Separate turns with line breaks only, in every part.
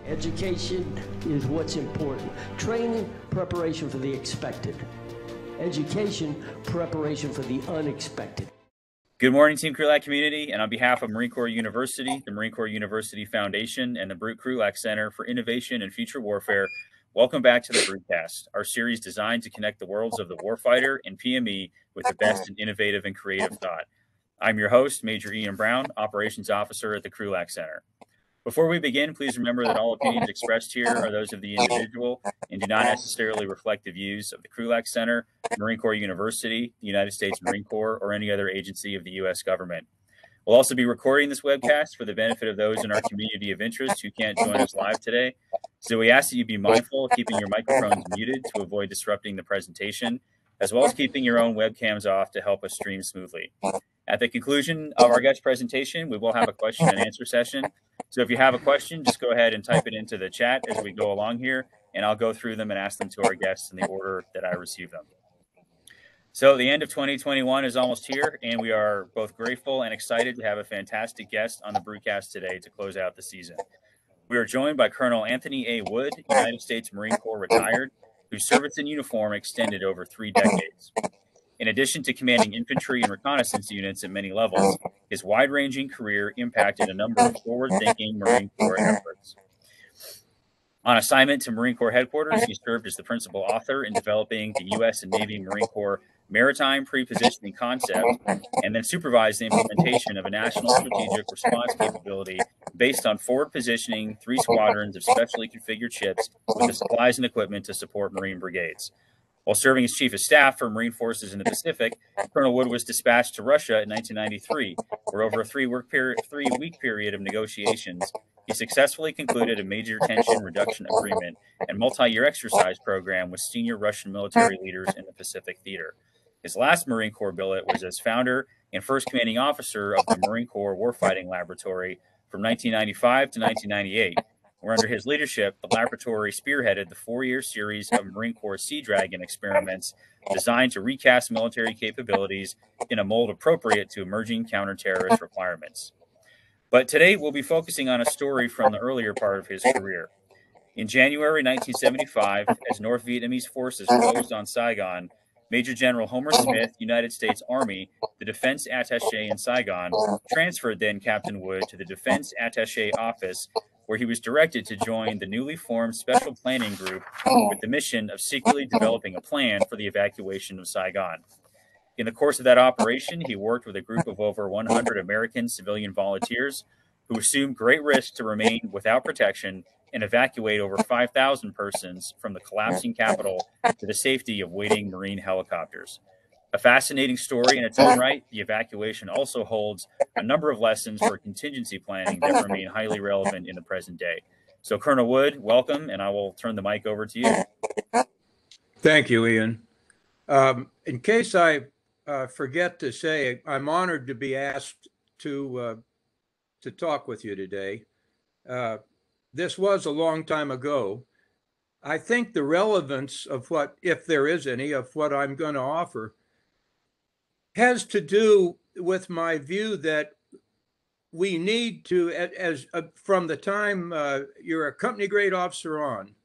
Education is what's important. Training, preparation for the expected. Education, preparation for the unexpected.
Good morning, Team Krulak community, and on behalf of Marine Corps University, the Marine Corps University Foundation, and the Krulak Center for Innovation and Future Warfare, welcome back to the Broadcast, our series designed to connect the worlds of the warfighter and PME with the best in innovative and creative thought. I'm your host, Major Ian Brown, Operations Officer at the Krulak Center. Before we begin, please remember that all opinions expressed here are those of the individual and do not necessarily reflect the views of the Krulak Center, Marine Corps University, the United States Marine Corps, or any other agency of the U.S. government. We'll also be recording this webcast for the benefit of those in our community of interest who can't join us live today. So we ask that you be mindful of keeping your microphones muted to avoid disrupting the presentation, as well as keeping your own webcams off to help us stream smoothly. At the conclusion of our guest presentation, we will have a question and answer session. So if you have a question, just go ahead and type it into the chat as we go along here, and I'll go through them and ask them to our guests in the order that I receive them. So the end of 2021 is almost here, and we are both grateful and excited to have a fantastic guest on the broadcast today to close out the season. We are joined by Colonel Anthony A. Wood, United States Marine Corps retired, whose service in uniform extended over 3 decades. In addition to commanding infantry and reconnaissance units at many levels, his wide-ranging career impacted a number of forward-thinking Marine Corps efforts. On assignment to Marine Corps headquarters, he served as the principal author in developing the U.S. and Navy Marine Corps maritime pre-positioning concept, and then supervised the implementation of a national strategic response capability based on forward positioning 3 squadrons of specially configured ships with the supplies and equipment to support Marine brigades. While serving as Chief of Staff for Marine Forces in the Pacific, Colonel Wood was dispatched to Russia in 1993, where over a 3-week period of negotiations, he successfully concluded a major tension reduction agreement and multi-year exercise program with senior Russian military leaders in the Pacific theater. His last Marine Corps billet was as founder and first commanding officer of the Marine Corps Warfighting Laboratory from 1995 to 1998, where under his leadership, the laboratory spearheaded the 4-year series of Marine Corps Sea Dragon experiments designed to recast military capabilities in a mold appropriate to emerging counter-terrorist requirements. But today, we'll be focusing on a story from the earlier part of his career. In January 1975, as North Vietnamese forces closed on Saigon, Major General Homer Smith, United States Army, the defense attaché in Saigon, transferred then Captain Wood to the Defense Attaché Office, where he was directed to join the newly formed Special Planning Group with the mission of secretly developing a plan for the evacuation of Saigon. In the course of that operation, he worked with a group of over 100 American civilian volunteers who assumed great risk to remain without protection and evacuate over 5,000 persons from the collapsing capital to the safety of waiting Marine helicopters. A fascinating story in its own right, the evacuation also holds a number of lessons for contingency planning that remain highly relevant in the present day. So, Colonel Wood, welcome, and I will turn the mic over to you.
Thank you, Ian. In case I forget to say, I'm honored to be asked to talk with you today. This was a long time ago. I think the relevance of what, if there is any, of what I'm going to offer has to do with my view that we need to, from the time you're a company grade officer on,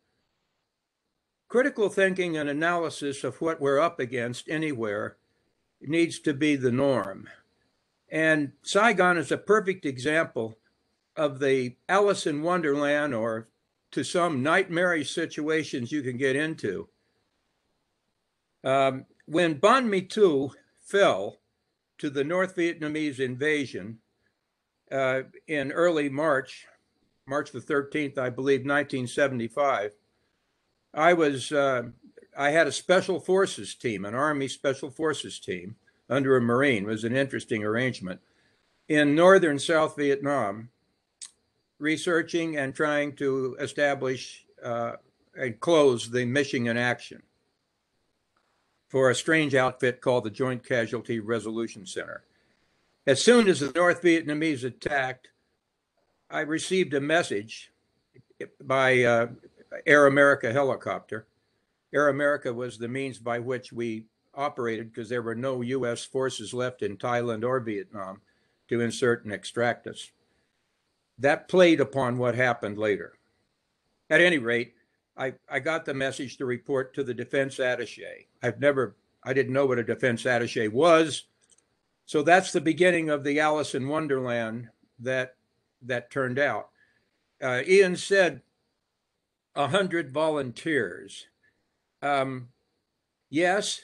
critical thinking and analysis of what we're up against anywhere needs to be the norm. And Saigon is a perfect example of the Alice in Wonderland, or to some nightmarish situations you can get into. When Banh Mi Tu fell to the North Vietnamese invasion in early March the 13th, I believe, 1975, I had a special forces team, an Army special forces team under a Marine. It was an interesting arrangement in northern South Vietnam, researching and trying to establish and close the mission in action for a strange outfit called the Joint Casualty Resolution Center. As soon as the North Vietnamese attacked, I received a message by Aeromedical helicopter. Aeromedical was the means by which we operated because there were no U.S. forces left in Thailand or Vietnam to insert and extract us. That played upon what happened later. At any rate, I got the message to report to the defense attaché. I didn't know what a defense attaché was. So that's the beginning of the Alice in Wonderland that turned out. Ian said 100 volunteers. Yes,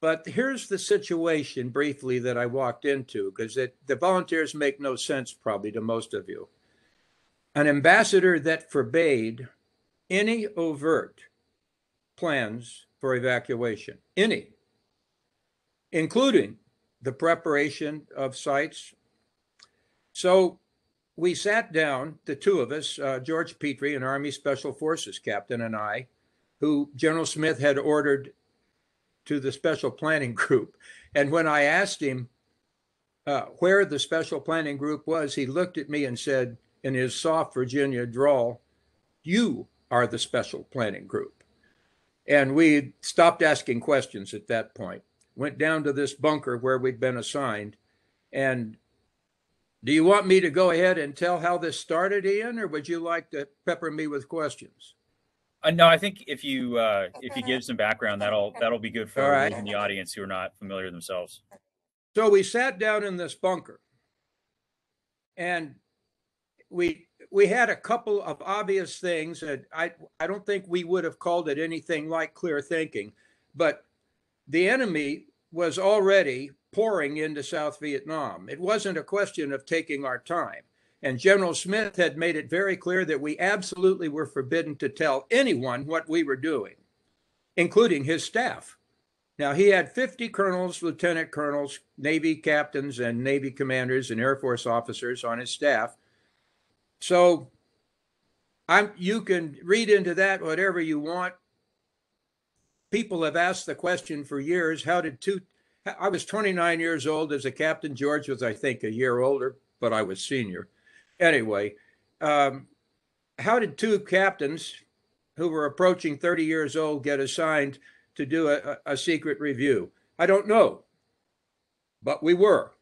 but here's the situation briefly that I walked into, because the volunteers make no sense probably to most of you. An ambassador that forbade any overt plans for evacuation, any, including the preparation of sites. So we sat down, the two of us, George Petrie, an Army Special Forces captain, and I, who General Smith had ordered to the Special Planning Group. And when I asked him where the Special Planning Group was, he looked at me and said, in his soft Virginia drawl, "You are the Special Planning Group." And we stopped asking questions at that point, went down to this bunker where we'd been assigned. And do you want me to go ahead and tell how this started, Ian, or would you like to pepper me with questions?
No, I think if you give some background, that'll be good for those in the audience who are not familiar themselves.
So we sat down in this bunker, and we had a couple of obvious things that I don't think we would have called it anything like clear thinking, but the enemy was already pouring into South Vietnam. It wasn't a question of taking our time. And General Smith had made it very clear that we absolutely were forbidden to tell anyone what we were doing, including his staff. Now, he had 50 colonels, lieutenant colonels, Navy captains, and Navy commanders and Air Force officers on his staff. So you can read into that whatever you want. People have asked the question for years, I was 29 years old as a captain. George was, I think, a year older, but I was senior. Anyway, how did two captains who were approaching 30 years old get assigned to do a secret review? I don't know, but we were.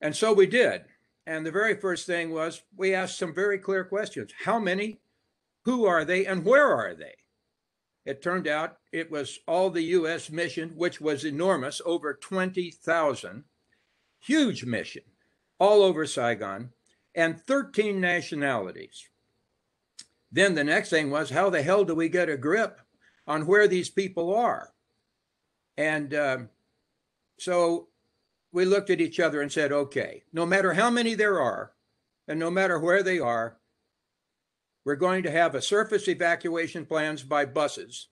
And so we did. And the very first thing was we asked some very clear questions. How many? Who are they? And where are they? It turned out it was all the U.S. mission, which was enormous, over 20,000, huge mission, all over Saigon, and 13 nationalities. Then the next thing was, how the hell do we get a grip on where these people are? And so we looked at each other and said, okay, no matter how many there are, and no matter where they are, we're going to have a surface evacuation plans by buses,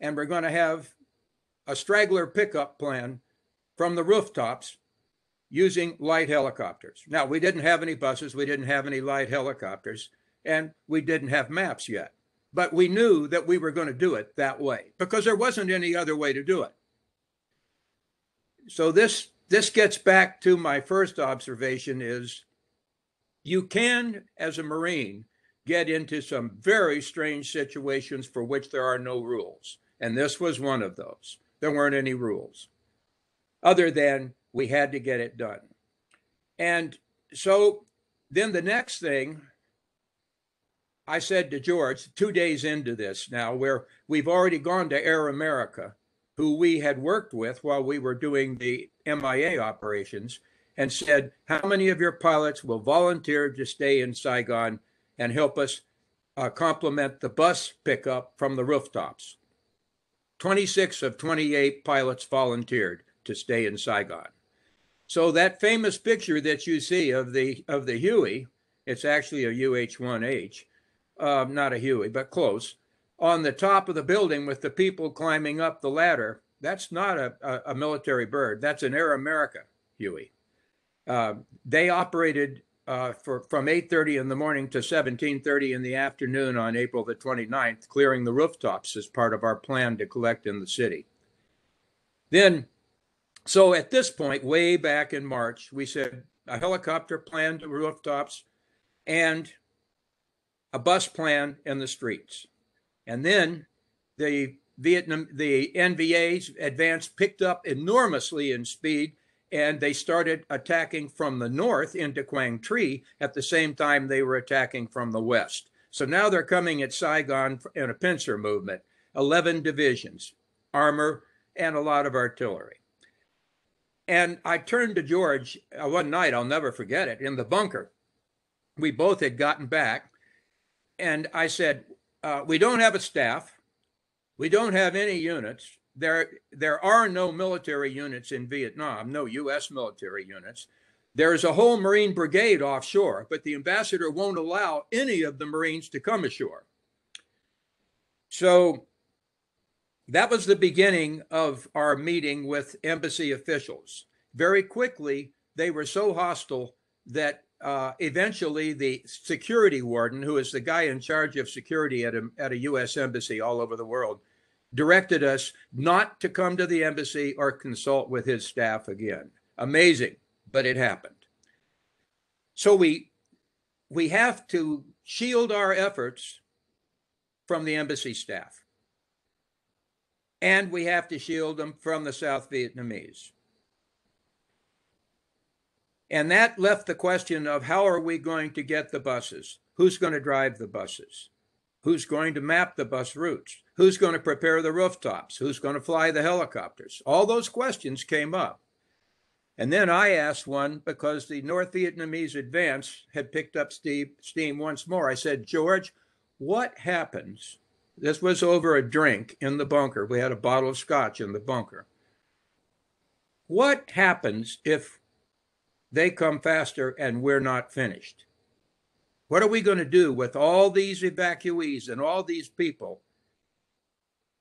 and we're going to have a straggler pickup plan from the rooftops using light helicopters. Now, we didn't have any buses, we didn't have any light helicopters, and we didn't have maps yet. But we knew that we were going to do it that way because there wasn't any other way to do it. So this gets back to my first observation is you can, as a Marine, get into some very strange situations for which there are no rules. And this was one of those. There weren't any rules other than we had to get it done. And so then the next thing I said to George, 2 days into this now, where we've already gone to Aeromedical, who we had worked with while we were doing the MIA operations, and said, how many of your pilots will volunteer to stay in Saigon and help us complement the bus pickup from the rooftops? 26 of 28 pilots volunteered to stay in Saigon. So that famous picture that you see of the Huey, it's actually a UH-1H, not a Huey, but close, on the top of the building with the people climbing up the ladder, that's not a military bird. That's an Aeromedical Huey. They operated from 8:30 in the morning to 17:30 in the afternoon on April the 29th, clearing the rooftops as part of our plan to collect in the city. Then, so at this point, way back in March, we said a helicopter plan to rooftops and a bus plan in the streets. And then the NVA's advance picked up enormously in speed, and they started attacking from the north into Quang Tri at the same time they were attacking from the west. So now they're coming at Saigon in a pincer movement, 11 divisions, armor, and a lot of artillery. And I turned to George one night, I'll never forget it, in the bunker. We both had gotten back. And I said, we don't have a staff. We don't have any units. There are no military units in Vietnam, no U.S. military units. There's a whole Marine brigade offshore, but the ambassador won't allow any of the Marines to come ashore. So that was the beginning of our meeting with embassy officials. Very quickly, they were so hostile that eventually the security warden, who is the guy in charge of security at a U.S. embassy all over the world, directed us not to come to the embassy or consult with his staff again. Amazing, but it happened. So we have to shield our efforts from the embassy staff. And we have to shield them from the South Vietnamese. And that left the question of how are we going to get the buses? Who's going to drive the buses? Who's going to map the bus routes? Who's going to prepare the rooftops? Who's going to fly the helicopters? All those questions came up. And then I asked one because the North Vietnamese advance had picked up steam once more. I said, George, what happens? This was over a drink in the bunker. We had a bottle of scotch in the bunker. What happens if they come faster and we're not finished? What are we going to do with all these evacuees and all these people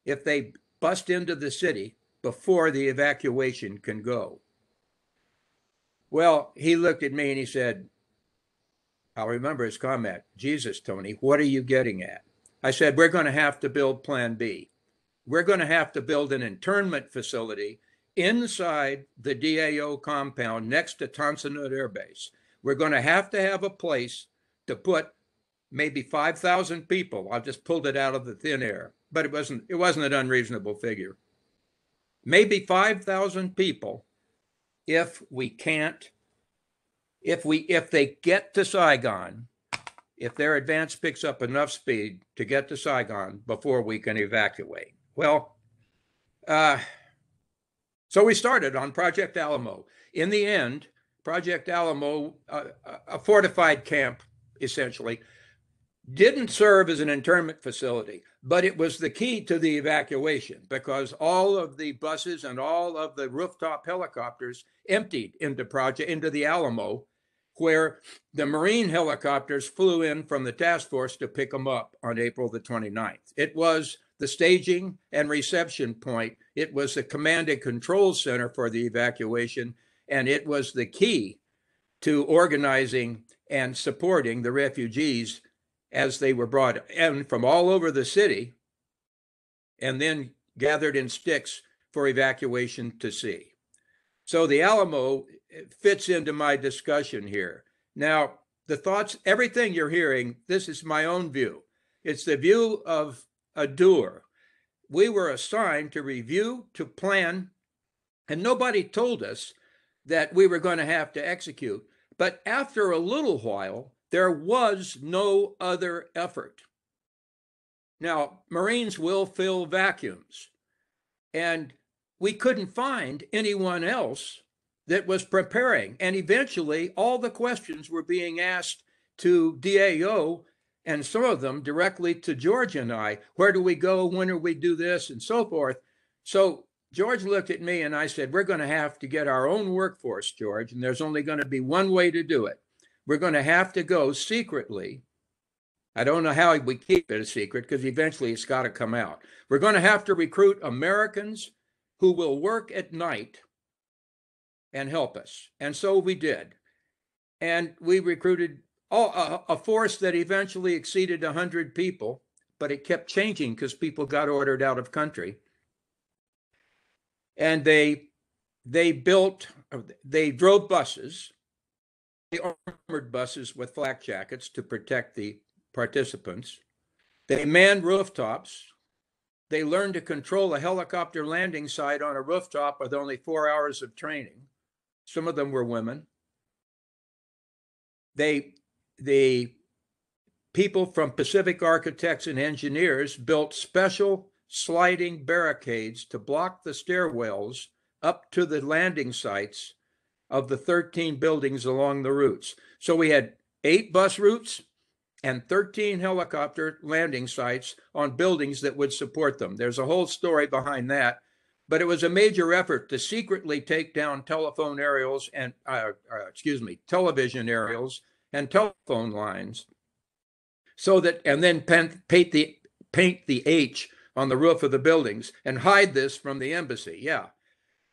if they bust into the city before the evacuation can go? Well, he looked at me and he said, I'll remember his comment, Jesus, Tony, what are you getting at? I said, we're going to have to build Plan B. We're going to have to build an internment facility inside the DAO compound next to Tan Son Nhut Air Base. We're going to have a place to put maybe 5,000 people. I just pulled it out of the thin air, but it wasn't an unreasonable figure. Maybe 5,000 people if they get to Saigon, if their advance picks up enough speed to get to Saigon before we can evacuate. Well, so we started on Project Alamo. In the end, Project Alamo, a fortified camp, essentially, didn't serve as an internment facility, but it was the key to the evacuation because all of the buses and all of the rooftop helicopters emptied into the Alamo, where the Marine helicopters flew in from the task force to pick them up on April the 29th. It was the staging and reception point. It was the command and control center for the evacuation, and it was the key to organizing and supporting the refugees as they were brought in from all over the city and then gathered in sticks for evacuation to sea. So the Alamo fits into my discussion here. Now, the thoughts, everything you're hearing, this is my own view. It's the view of a doer. We were assigned to review, to plan, and nobody told us that we were going to have to execute. But after a little while, there was no other effort. Now, Marines will fill vacuums, and we couldn't find anyone else that was preparing. And eventually, all the questions were being asked to DAO, and some of them directly to George and I. Where do we go? When do we do this? And so forth. So George looked at me and I said, we're going to have to get our own workforce, George, and there's only going to be one way to do it. We're going to have to go secretly. I don't know how we keep it a secret because eventually it's got to come out. We're going to have to recruit Americans who will work at night and help us. And so we did. And we recruited a force that eventually exceeded 100 people, but it kept changing because people got ordered out of country. And they drove buses, they armored buses with flak jackets to protect the participants. They manned rooftops. They learned to control a helicopter landing site on a rooftop with only 4 hours of training. Some of them were women. They people from Pacific Architects and Engineers built special sliding barricades to block the stairwells up to the landing sites of the 13 buildings along the routes. So we had 8 bus routes and 13 helicopter landing sites on buildings that would support them. There's a whole story behind that, but it was a major effort to secretly take down telephone aerials and, television aerials and telephone lines, so that, and then paint the H on the roof of the buildings and hide this from the embassy. Yeah.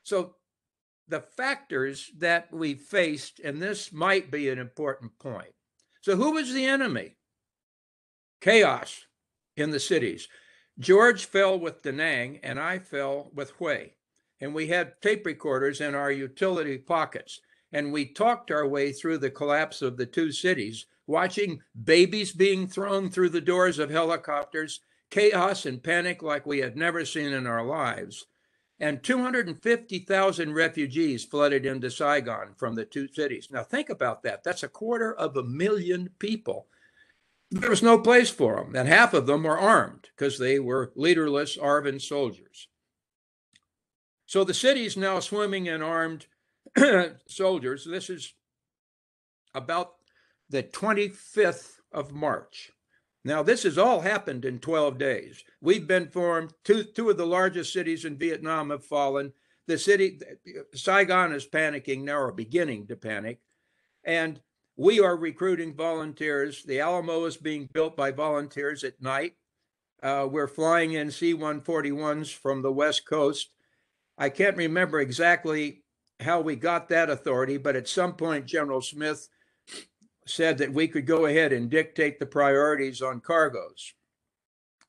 So the factors that we faced, and this might be an important point. So who was the enemy? Chaos in the cities. George fell with Da Nang and I fell with Hue. And we had tape recorders in our utility pockets. And we talked our way through the collapse of the 2 cities, watching babies being thrown through the doors of helicopters, chaos and panic like we had never seen in our lives. And 250,000 refugees flooded into Saigon from the 2 cities. Now think about that. That's 250,000 people. There was no place for them, and half of them were armed because they were leaderless ARVN soldiers. So the city's now swimming in armed soldiers. This is about the 25th of March. Now, this has all happened in 12 days. We've been formed. Two of the largest cities in Vietnam have fallen. The city, Saigon, is panicking now, or beginning to panic. And we are recruiting volunteers. The Alamo is being built by volunteers at night. We're flying in C-141s from the West Coast. I can't remember exactly how we got that authority, but at some point, General Smith said that we could go ahead and dictate the priorities on cargoes.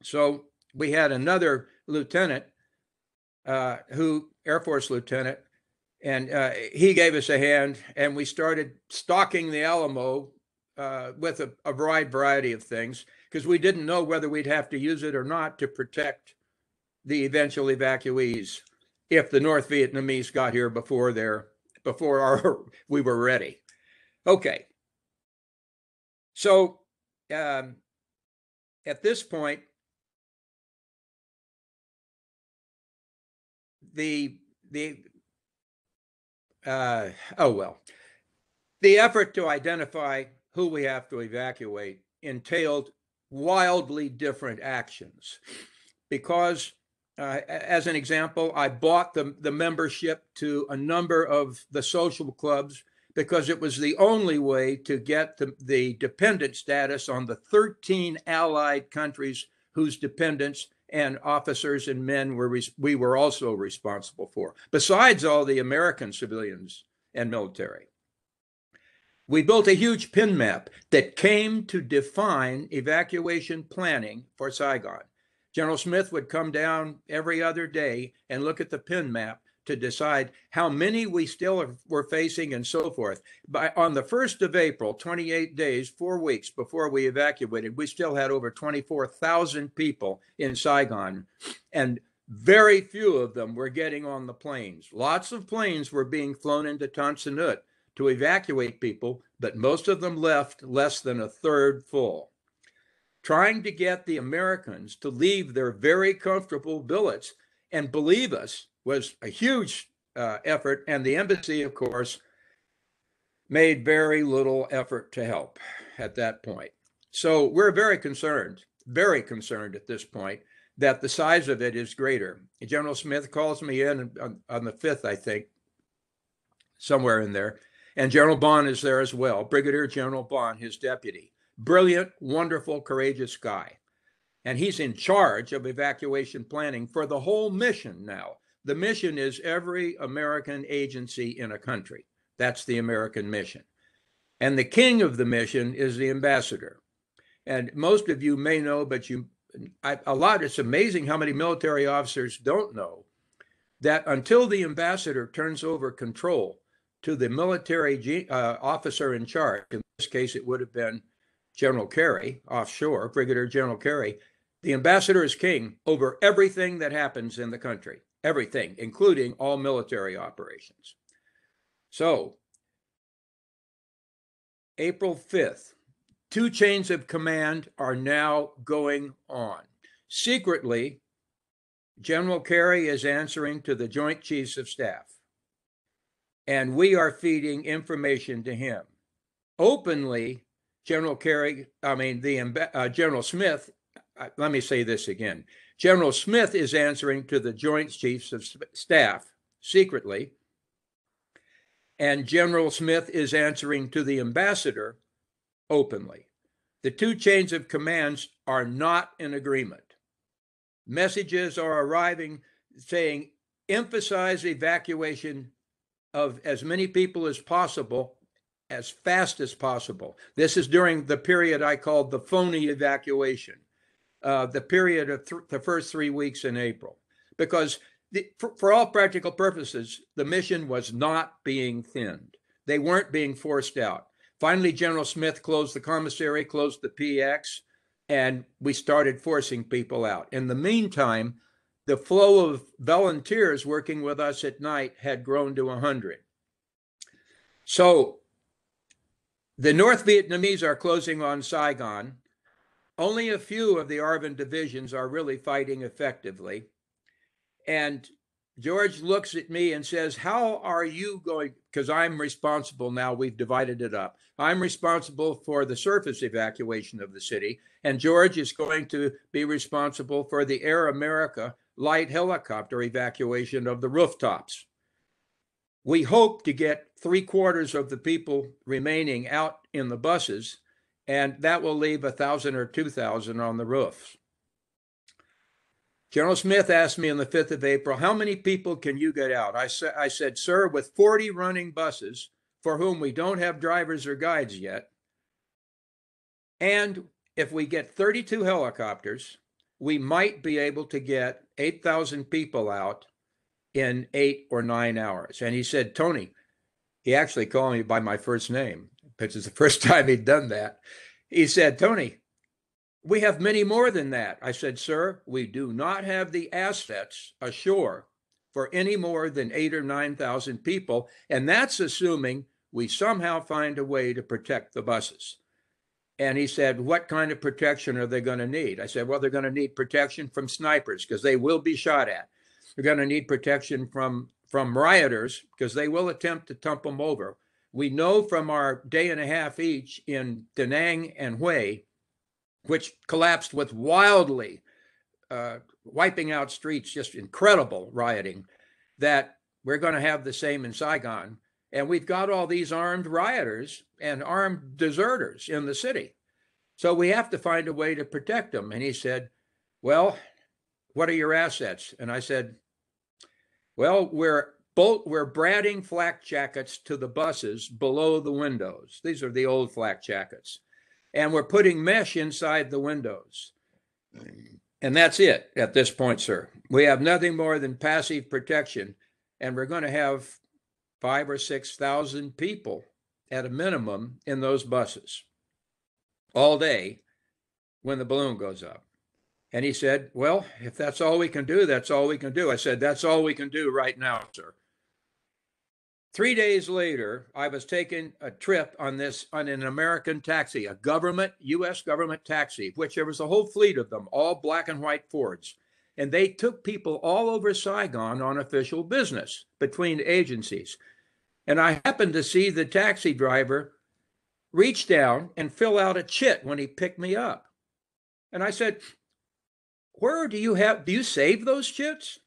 So we had another lieutenant, Air Force lieutenant, and he gave us a hand, and we started stocking the Alamo with a wide variety of things, because we didn't know whether we'd have to use it or not to protect the eventual evacuees if the North Vietnamese got here before we were ready. Okay. So at this point, the effort to identify who we have to evacuate entailed wildly different actions. Because, as an example, I bought the membership to a number of the social clubs because it was the only way to get the dependent status on the 13 allied countries whose dependents and officers and men we were also responsible for, besides all the American civilians and military. We built a huge pin map that came to define evacuation planning for Saigon. General Smith would come down every other day and look at the pin map to decide how many we still were facing and so forth. On the 1st of April, 28 days, 4 weeks before we evacuated, we still had over 24,000 people in Saigon, and very few of them were getting on the planes. Lots of planes were being flown into Tan Son Nhut to evacuate people, but most of them left less than a third full. Trying to get the Americans to leave their very comfortable billets and believe us was a huge effort, and the embassy, of course, made very little effort to help at that point. So we're very concerned at this point that the size of it is greater. General Smith calls me in on the 5th, I think, somewhere in there, and General Bond is there as well, Brigadier General Bond, his deputy. Brilliant, wonderful, courageous guy. And he's in charge of evacuation planning for the whole mission now. The mission is every American agency in a country. That's the American mission. And the king of the mission is the ambassador. And most of you may know, but it's amazing how many military officers don't know that until the ambassador turns over control to the military officer in charge, in this case, it would have been General Carey, offshore, Brigadier General Carey, the ambassador is king over everything that happens in the country, everything, including all military operations. So, April 5th, two chains of command are now going on. Secretly, General Kerry is answering to the Joint Chiefs of Staff, and we are feeding information to him. Openly, General Smith, let me say this again. General Smith is answering to the Joint Chiefs of Staff secretly, and General Smith is answering to the ambassador openly. The two chains of commands are not in agreement. Messages are arriving saying, emphasize evacuation of as many people as possible, as fast as possible. This is during the period I called the phony evacuation, the period of the first 3 weeks in April, because for all practical purposes, the mission was not being thinned. They weren't being forced out. Finally, General Smith closed the commissary, closed the PX, and we started forcing people out. In the meantime, the flow of volunteers working with us at night had grown to 100. So the North Vietnamese are closing on Saigon. Only a few of the ARVN divisions are really fighting effectively. And George looks at me and says, how are you going? Because I'm responsible now, we've divided it up. I'm responsible for the surface evacuation of the city, and George is going to be responsible for the Air America light helicopter evacuation of the rooftops. We hope to get 3/4 of the people remaining out in the buses, and that will leave 1,000 or 2,000 on the roofs. General Smith asked me on the 5th of April, how many people can you get out? I said, sir, with 40 running buses, for whom we don't have drivers or guides yet, and if we get 32 helicopters, we might be able to get 8,000 people out in 8 or 9 hours. And he said, Tony, he actually called me by my first name, which is the first time he'd done that. He said, Tony, we have many more than that. I said, sir, we do not have the assets ashore for any more than 8,000 or 9,000 people. And that's assuming we somehow find a way to protect the buses. And he said, what kind of protection are they going to need? I said, well, they're going to need protection from snipers because they will be shot at. They're going to need protection from rioters because they will attempt to tump them over. We know from our day and a half each in Da Nang and Hue, which collapsed with wildly wiping out streets, just incredible rioting, that we're going to have the same in Saigon. And we've got all these armed rioters and armed deserters in the city. So we have to find a way to protect them. And he said, well, what are your assets? And I said, well, we're bradding flak jackets to the buses below the windows. These are the old flak jackets. And we're putting mesh inside the windows. And that's it at this point, sir. We have nothing more than passive protection. And we're going to have 5,000 or 6,000 people at a minimum in those buses all day when the balloon goes up. And he said, well, if that's all we can do, that's all we can do. I said, that's all we can do right now, sir. 3 days later, I was taking a trip on an American taxi, a U.S. government taxi, which there was a whole fleet of them, all black and white Fords. And they took people all over Saigon on official business between agencies. And I happened to see the taxi driver reach down and fill out a chit when he picked me up. And I said, where do you save those chits?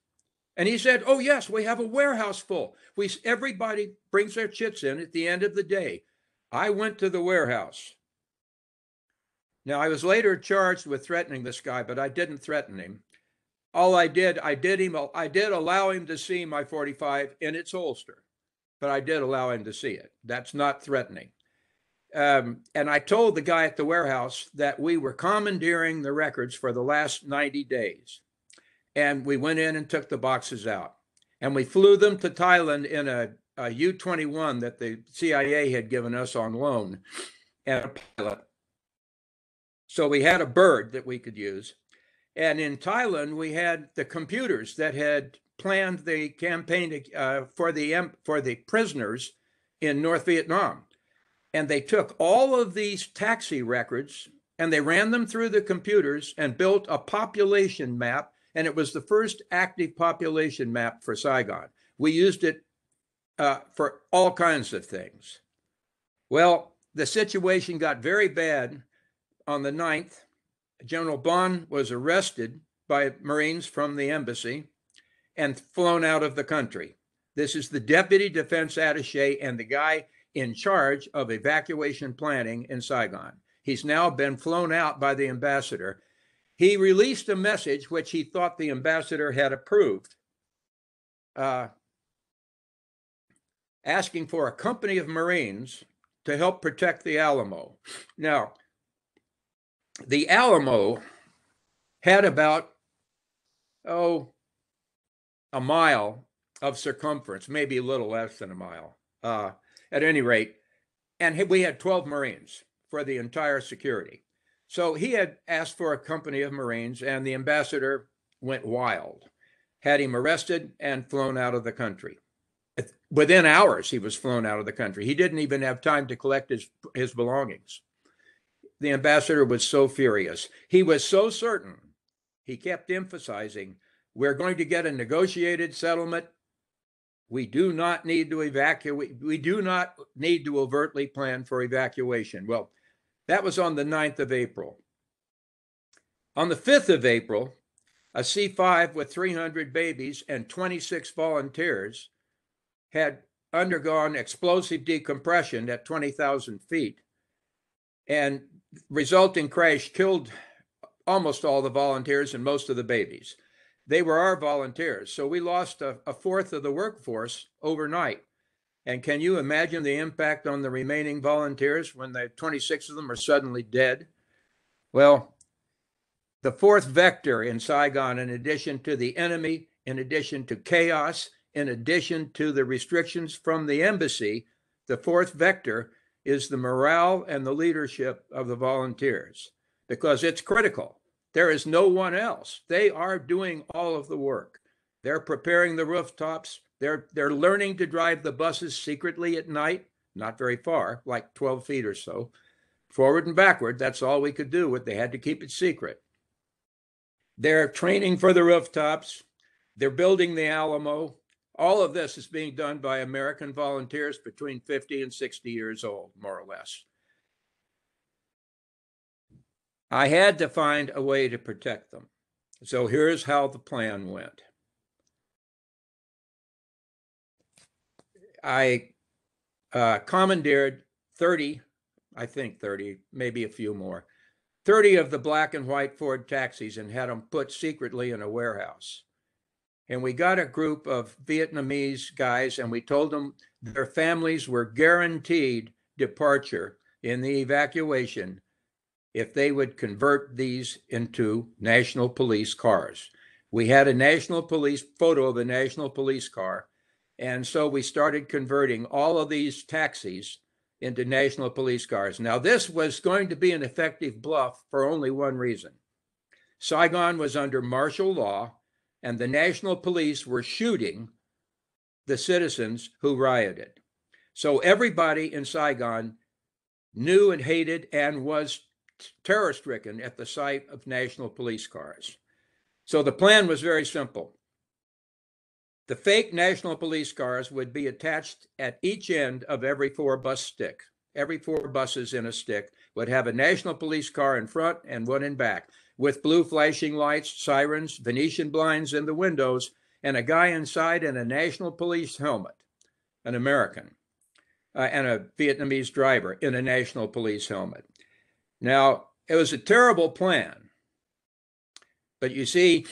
And he said, oh, yes, we have a warehouse full. Everybody brings their chits in at the end of the day. I went to the warehouse. Now, I was later charged with threatening this guy, but I didn't threaten him. All I did allow him to see my .45 in its holster, but I did allow him to see it. That's not threatening. And I told the guy at the warehouse that we were commandeering the records for the last 90 days. And we went in and took the boxes out. And we flew them to Thailand in a U-21 that the CIA had given us on loan and a pilot. So we had a bird that we could use. And in Thailand, we had the computers that had planned the campaign for the prisoners in North Vietnam. And they took all of these taxi records and they ran them through the computers and built a population map. And it was the first active population map for Saigon. We used it for all kinds of things. Well, the situation got very bad on the 9th. General Bond was arrested by Marines from the embassy and flown out of the country. This is the deputy defense attaché and the guy in charge of evacuation planning in Saigon. He's now been flown out by the ambassador. He released a message which he thought the ambassador had approved, asking for a company of Marines to help protect the Alamo. Now, the Alamo had about, a mile of circumference, maybe a little less than a mile, at any rate. And we had 12 Marines for the entire security. So he had asked for a company of Marines, and the ambassador went wild, had him arrested and flown out of the country. Within hours, he was flown out of the country. He didn't even have time to collect his belongings. The ambassador was so furious. He was so certain. He kept emphasizing, we're going to get a negotiated settlement. We do not need to evacuate. We do not need to overtly plan for evacuation. Well, that was on the 9th of April. On the 5th of April, a C-5 with 300 babies and 26 volunteers had undergone explosive decompression at 20,000 feet, and resulting crash killed almost all the volunteers and most of the babies. They were our volunteers, so we lost a fourth of the workforce overnight. And can you imagine the impact on the remaining volunteers when the 26 of them are suddenly dead? Well, the fourth vector in Saigon, in addition to the enemy, in addition to chaos, in addition to the restrictions from the embassy, the fourth vector is the morale and the leadership of the volunteers, because it's critical. There is no one else. They are doing all of the work. They're preparing the rooftops. They're learning to drive the buses secretly at night, not very far, like 12 feet or so, forward and backward. That's all we could do. They had to keep it secret. They're training for the rooftops. They're building the Alamo. All of this is being done by American volunteers between 50 and 60 years old, more or less. I had to find a way to protect them. So here's how the plan went. I commandeered 30, maybe a few more, 30 of the black and white Ford taxis and had them put secretly in a warehouse. And we got a group of Vietnamese guys and we told them their families were guaranteed departure in the evacuation if they would convert these into National Police cars. We had a National Police photo of a National Police car. And so we started converting all of these taxis into National Police cars. Now, this was going to be an effective bluff for only one reason. Saigon was under martial law, and the National Police were shooting the citizens who rioted. So everybody in Saigon knew and hated and was terror-stricken at the sight of National Police cars. So the plan was very simple. The fake National Police cars would be attached at each end of every 4-bus stick. Every 4 buses in a stick would have a National Police car in front and one in back, with blue flashing lights, sirens, Venetian blinds in the windows, and a guy inside in a National Police helmet, an American, and a Vietnamese driver in a National Police helmet. Now, it was a terrible plan, but you see,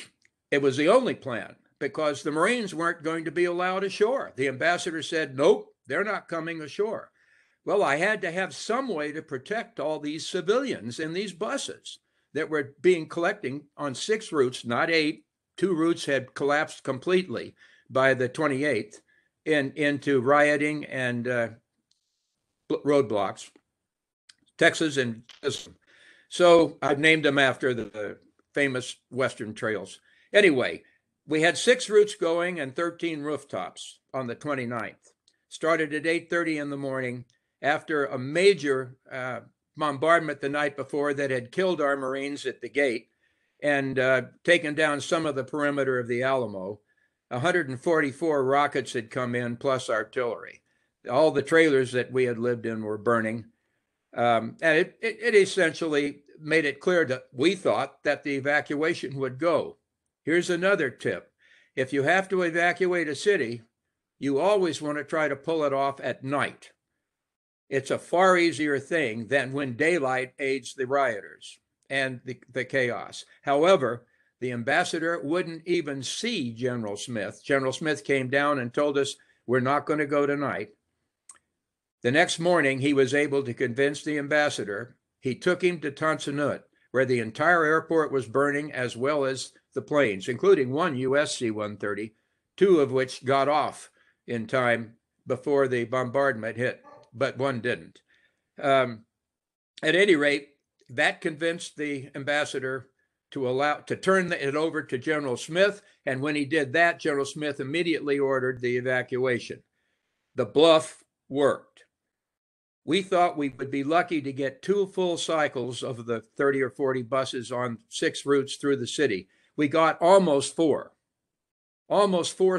it was the only plan, because the Marines weren't going to be allowed ashore. The ambassador said, nope, they're not coming ashore. Well, I had to have some way to protect all these civilians in these buses that were being collecting on 6 routes, not 8. 2 routes had collapsed completely by the 28th into rioting and roadblocks, Texas and so I've named them after the famous Western trails. Anyway, we had 6 routes going and 13 rooftops on the 29th. Started at 8:30 in the morning, after a major bombardment the night before that had killed our Marines at the gate and taken down some of the perimeter of the Alamo. 144 rockets had come in, plus artillery. All the trailers that we had lived in were burning. And it essentially made it clear that we thought that the evacuation would go. Here's another tip. If you have to evacuate a city, you always want to try to pull it off at night. It's a far easier thing than when daylight aids the rioters and the chaos. However, the ambassador wouldn't even see General Smith. General Smith came down and told us, we're not going to go tonight. The next morning, he was able to convince the ambassador. He took him to Tonsanut, where the entire airport was burning, as well as the planes, including one US C-130, two of which got off in time before the bombardment hit, but one didn't. At any rate, that convinced the ambassador to turn it over to General Smith. And when he did that, General Smith immediately ordered the evacuation. The bluff worked. We thought we would be lucky to get 2 full cycles of the 30 or 40 buses on 6 routes through the city. We got almost 4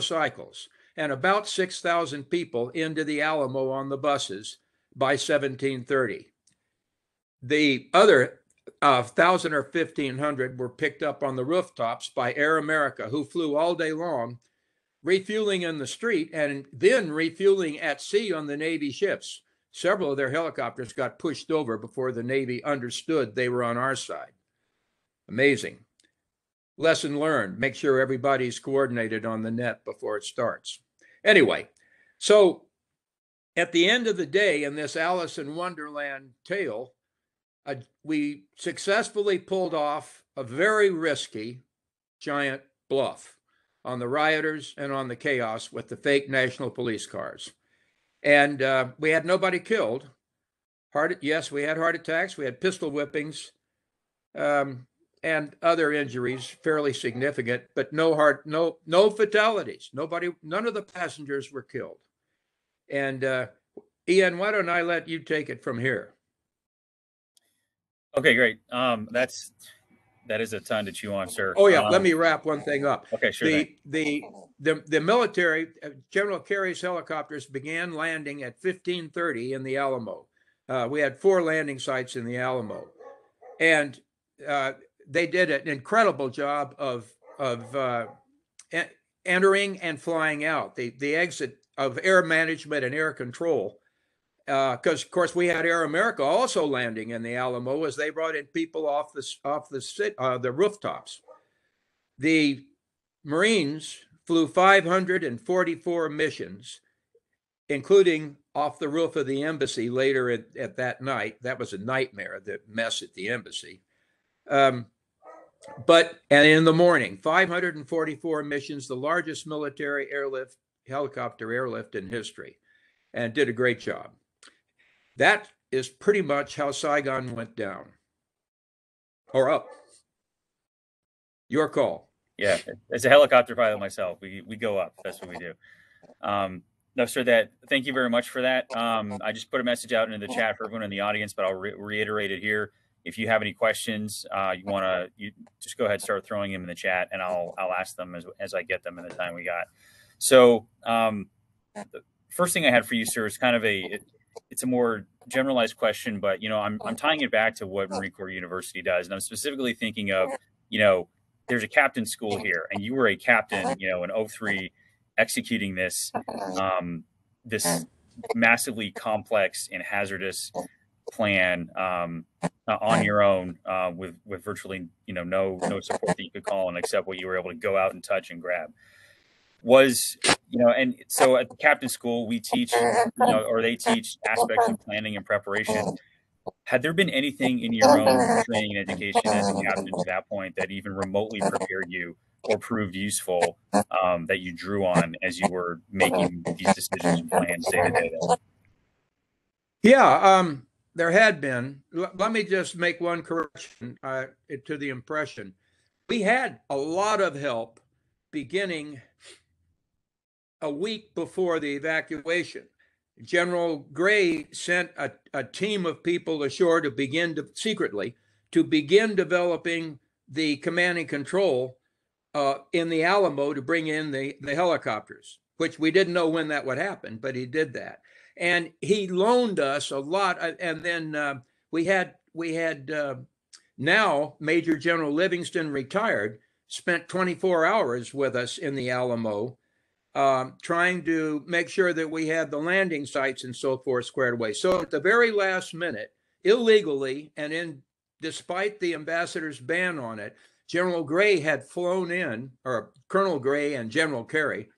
cycles, and about 6,000 people into the Alamo on the buses by 1730. The other 1,000 or 1,500 were picked up on the rooftops by Aeromedical, who flew all day long, refueling in the street and then refueling at sea on the Navy ships. Several of their helicopters got pushed over before the Navy understood they were on our side. Amazing. Lesson learned. Make sure everybody's coordinated on the net before it starts. Anyway, so at the end of the day, in this Alice in Wonderland tale, we successfully pulled off a very risky giant bluff on the rioters and on the chaos with the fake National Police cars. And we had nobody killed. Yes, we had heart attacks. We had pistol whippings and other injuries, fairly significant, but no fatalities. None of the passengers were killed. And Ian, why don't I let you take it from here?
Okay, great. That is a ton to chew on, sir.
Oh yeah, let me wrap one thing up.
Okay, sure.
The military, General Kerry's helicopters began landing at 1530 in the Alamo. We had 4 landing sites in the Alamo, and they did an incredible job of entering and flying out. The exit of air management and air control, because of course we had Aeromedical also landing in the Alamo as they brought in people off the rooftops. The Marines flew 544 missions, including off the roof of the embassy later at that night. That was a nightmare, the mess at the embassy. And in the morning, 544 missions, the largest military helicopter airlift in history, and did a great job. That is pretty much how Saigon went down, or up. Your call.
Yeah, as a helicopter pilot myself, we go up. That's what we do. No, sir, thank you very much for that. I just put a message out into the chat for everyone in the audience, but I'll reiterate it here. If you have any questions, you just go ahead and start throwing them in the chat, and I'll ask them as I get them in the time we got. So the first thing I had for you, sir, is kind of it's a more generalized question, but I'm tying it back to what Marine Corps University does, and I'm specifically thinking of there's a captain school here, and you were a captain in 03 executing this this massively complex and hazardous plan on your own with virtually no support that you could call on except what you were able to go out and touch and grab. And so at the captain school we teach or they teach aspects of planning and preparation. Had there been anything in your own training and education as a captain to that point that even remotely prepared you or proved useful that you drew on as you were making these decisions and plans day to day?
Yeah, there had been. Let me just make one correction to the impression. We had a lot of help beginning a week before the evacuation. General Gray sent a team of people ashore to secretly begin developing the command and control in the Alamo to bring in the helicopters, which we didn't know when that would happen, but he did that. And he loaned us a lot. And then we had now Major General Livingston, retired, spent 24 hours with us in the Alamo, trying to make sure that we had the landing sites and so forth squared away. So at the very last minute, illegally, and despite the ambassador's ban on it, General Gray had flown in, or Colonel Gray and General Carey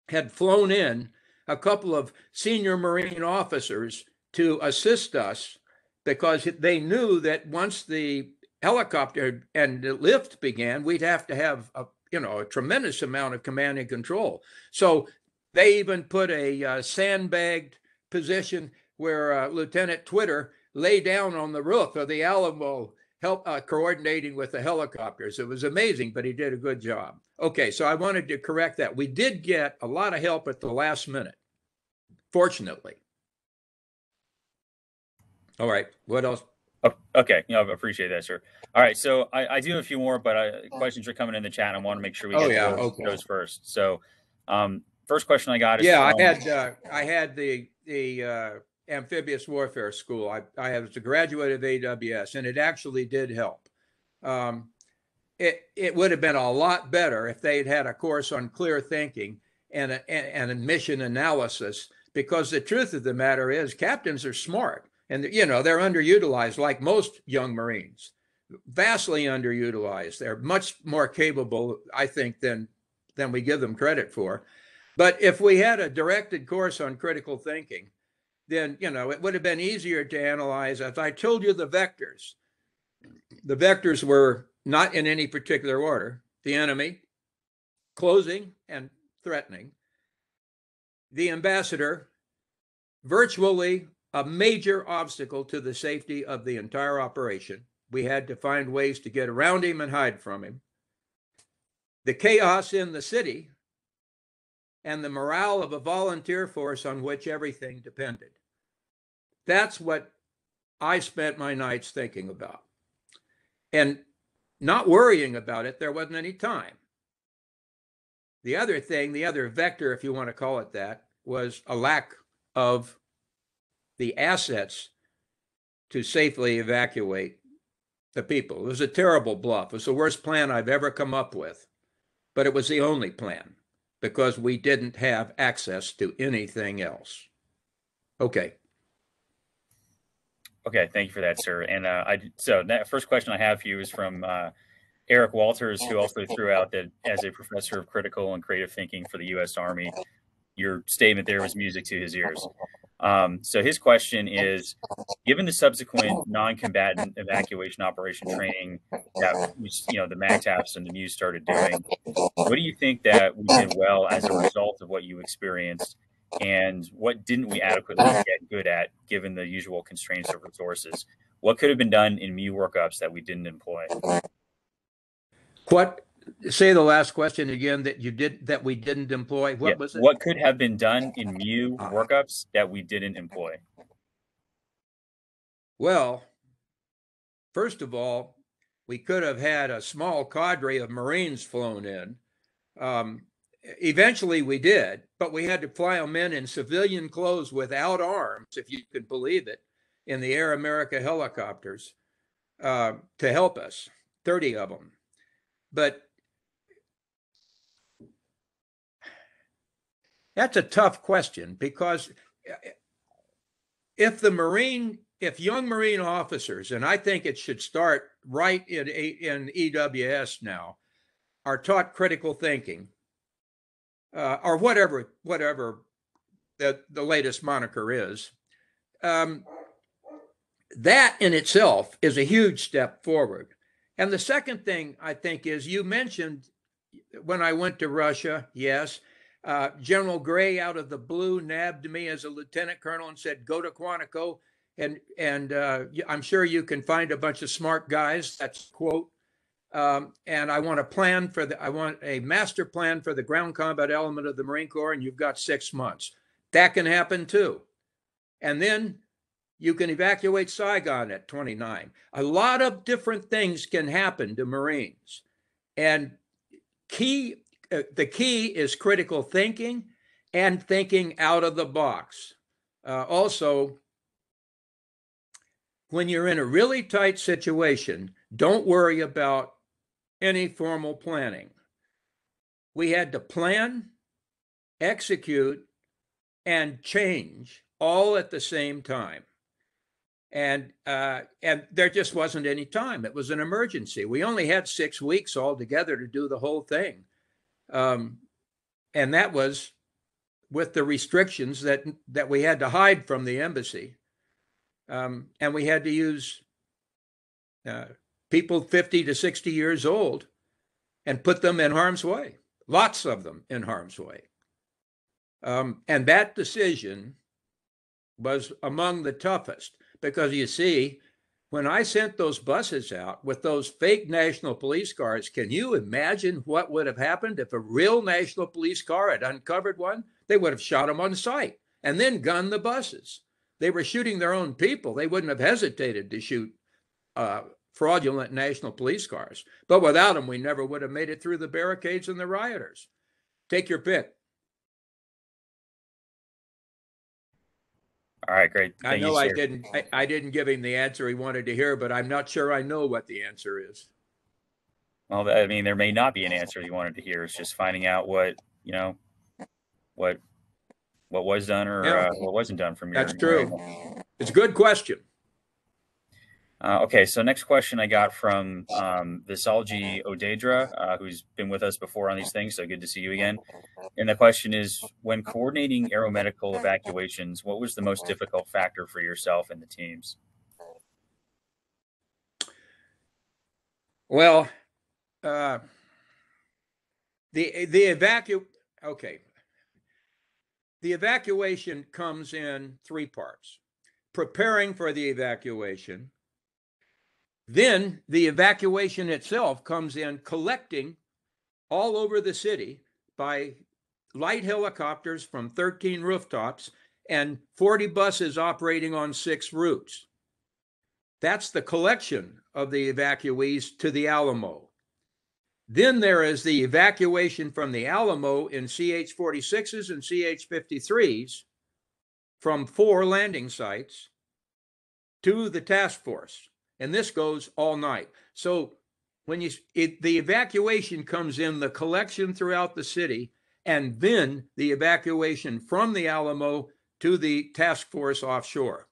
had flown in a couple of senior Marine officers to assist us, because they knew that once the helicopter and the lift began, we'd have to have a tremendous amount of command and control. So they even put a sandbagged position where Lieutenant Twitter lay down on the roof of the Alamo, coordinating with the helicopters. It was amazing, but he did a good job. Okay, so I wanted to correct that. We did get a lot of help at the last minute, fortunately. All right, what else?
Oh, okay, I appreciate that, sir. All right, so I do have a few more, but questions are coming in the chat, and I want to make sure we get those first. So, first question I got is
I had the amphibious warfare school. I was a graduate of AWS, and it actually did help. It would have been a lot better if they'd had a course on clear thinking and a mission analysis, because the truth of the matter is captains are smart. And, they're underutilized, like most young Marines, vastly underutilized. They're much more capable, I think, than we give them credit for. But if we had a directed course on critical thinking, then, it would have been easier to analyze. As I told you, the vectors were not in any particular order: the enemy, closing and threatening, the ambassador, virtually a major obstacle to the safety of the entire operation. We had to find ways to get around him and hide from him. The chaos in the city, and the morale of a volunteer force on which everything depended. That's what I spent my nights thinking about. And not worrying about it, there wasn't any time. The other thing, the other vector, if you want to call it that, was a lack of the assets to safely evacuate the people. It was a terrible bluff. It was the worst plan I've ever come up with, but it was the only plan, because we didn't have access to anything else. Okay.
Okay, thank you for that, sir. And so that first question I have for you is from Eric Walters, who also threw out that as a professor of critical and creative thinking for the U.S. Army, your statement there was music to his ears. So his question is, given the subsequent non-combatant evacuation operation training that the MAGTFs and the Muse started doing, what do you think that we did well as a result of what you experienced, and what didn't we adequately get good at given the usual constraints of resources? What could have been done in MU workups that we didn't employ?
Say the last question again, that we didn't employ. What was it?
What could have been done in MU workups that we didn't employ?
Well, first of all, we could have had a small cadre of Marines flown in. Eventually we did, but we had to fly them in civilian clothes without arms, if you could believe it, in the Air America helicopters to help us, 30 of them. But that's a tough question, because if young Marine officers, and I think it should start right in EWS now, are taught critical thinking, or whatever the latest moniker is, that in itself is a huge step forward. And the second thing I think is, you mentioned when I went to Russia, yes, General Gray out of the blue nabbed me as a lieutenant colonel and said, go to Quantico, and I'm sure you can find a bunch of smart guys. That's a quote. And I want a master plan for the ground combat element of the Marine Corps, and you've got 6 months. That can happen too. And then you can evacuate Saigon at 29. A lot of different things can happen to Marines. And the key is critical thinking and thinking out of the box. Also, when you're in a really tight situation, don't worry about any formal planning. We had to plan, execute, and change all at the same time. And there just wasn't any time. It was an emergency. We only had 6 weeks altogether to do the whole thing. And that was with the restrictions that we had to hide from the embassy. And we had to use people 50 to 60 years old and put them in harm's way, lots of them in harm's way. And that decision was among the toughest, because you see, when I sent those buses out with those fake National Police cars, can you imagine what would have happened if a real National Police car had uncovered one? They would have shot them on sight and then gunned the buses. They were shooting their own people. They wouldn't have hesitated to shoot fraudulent National Police cars. But without them, we never would have made it through the barricades and the rioters. Take your pick.
All right, great.
I know I didn't give him the answer he wanted to hear, but I'm not sure I know what the answer is.
Well, I mean, there may not be an answer you wanted to hear. It's just finding out what was done or what wasn't done from your.
That's true. It's a good question.
Okay, so next question I got from Visalji Odedra, who's been with us before on these things, so good to see you again. And the question is, when coordinating aeromedical evacuations, what was the most difficult factor for yourself and the teams?
Well, the evacuation comes in 3 parts: preparing for the evacuation. Then the evacuation itself comes in collecting all over the city by light helicopters from 13 rooftops and 40 buses operating on 6 routes. That's the collection of the evacuees to the Alamo. Then there is the evacuation from the Alamo in CH-46s and CH-53s from 4 landing sites to the task force. And this goes all night. So when the evacuation comes in, the collection throughout the city, and then the evacuation from the Alamo to the task force offshore.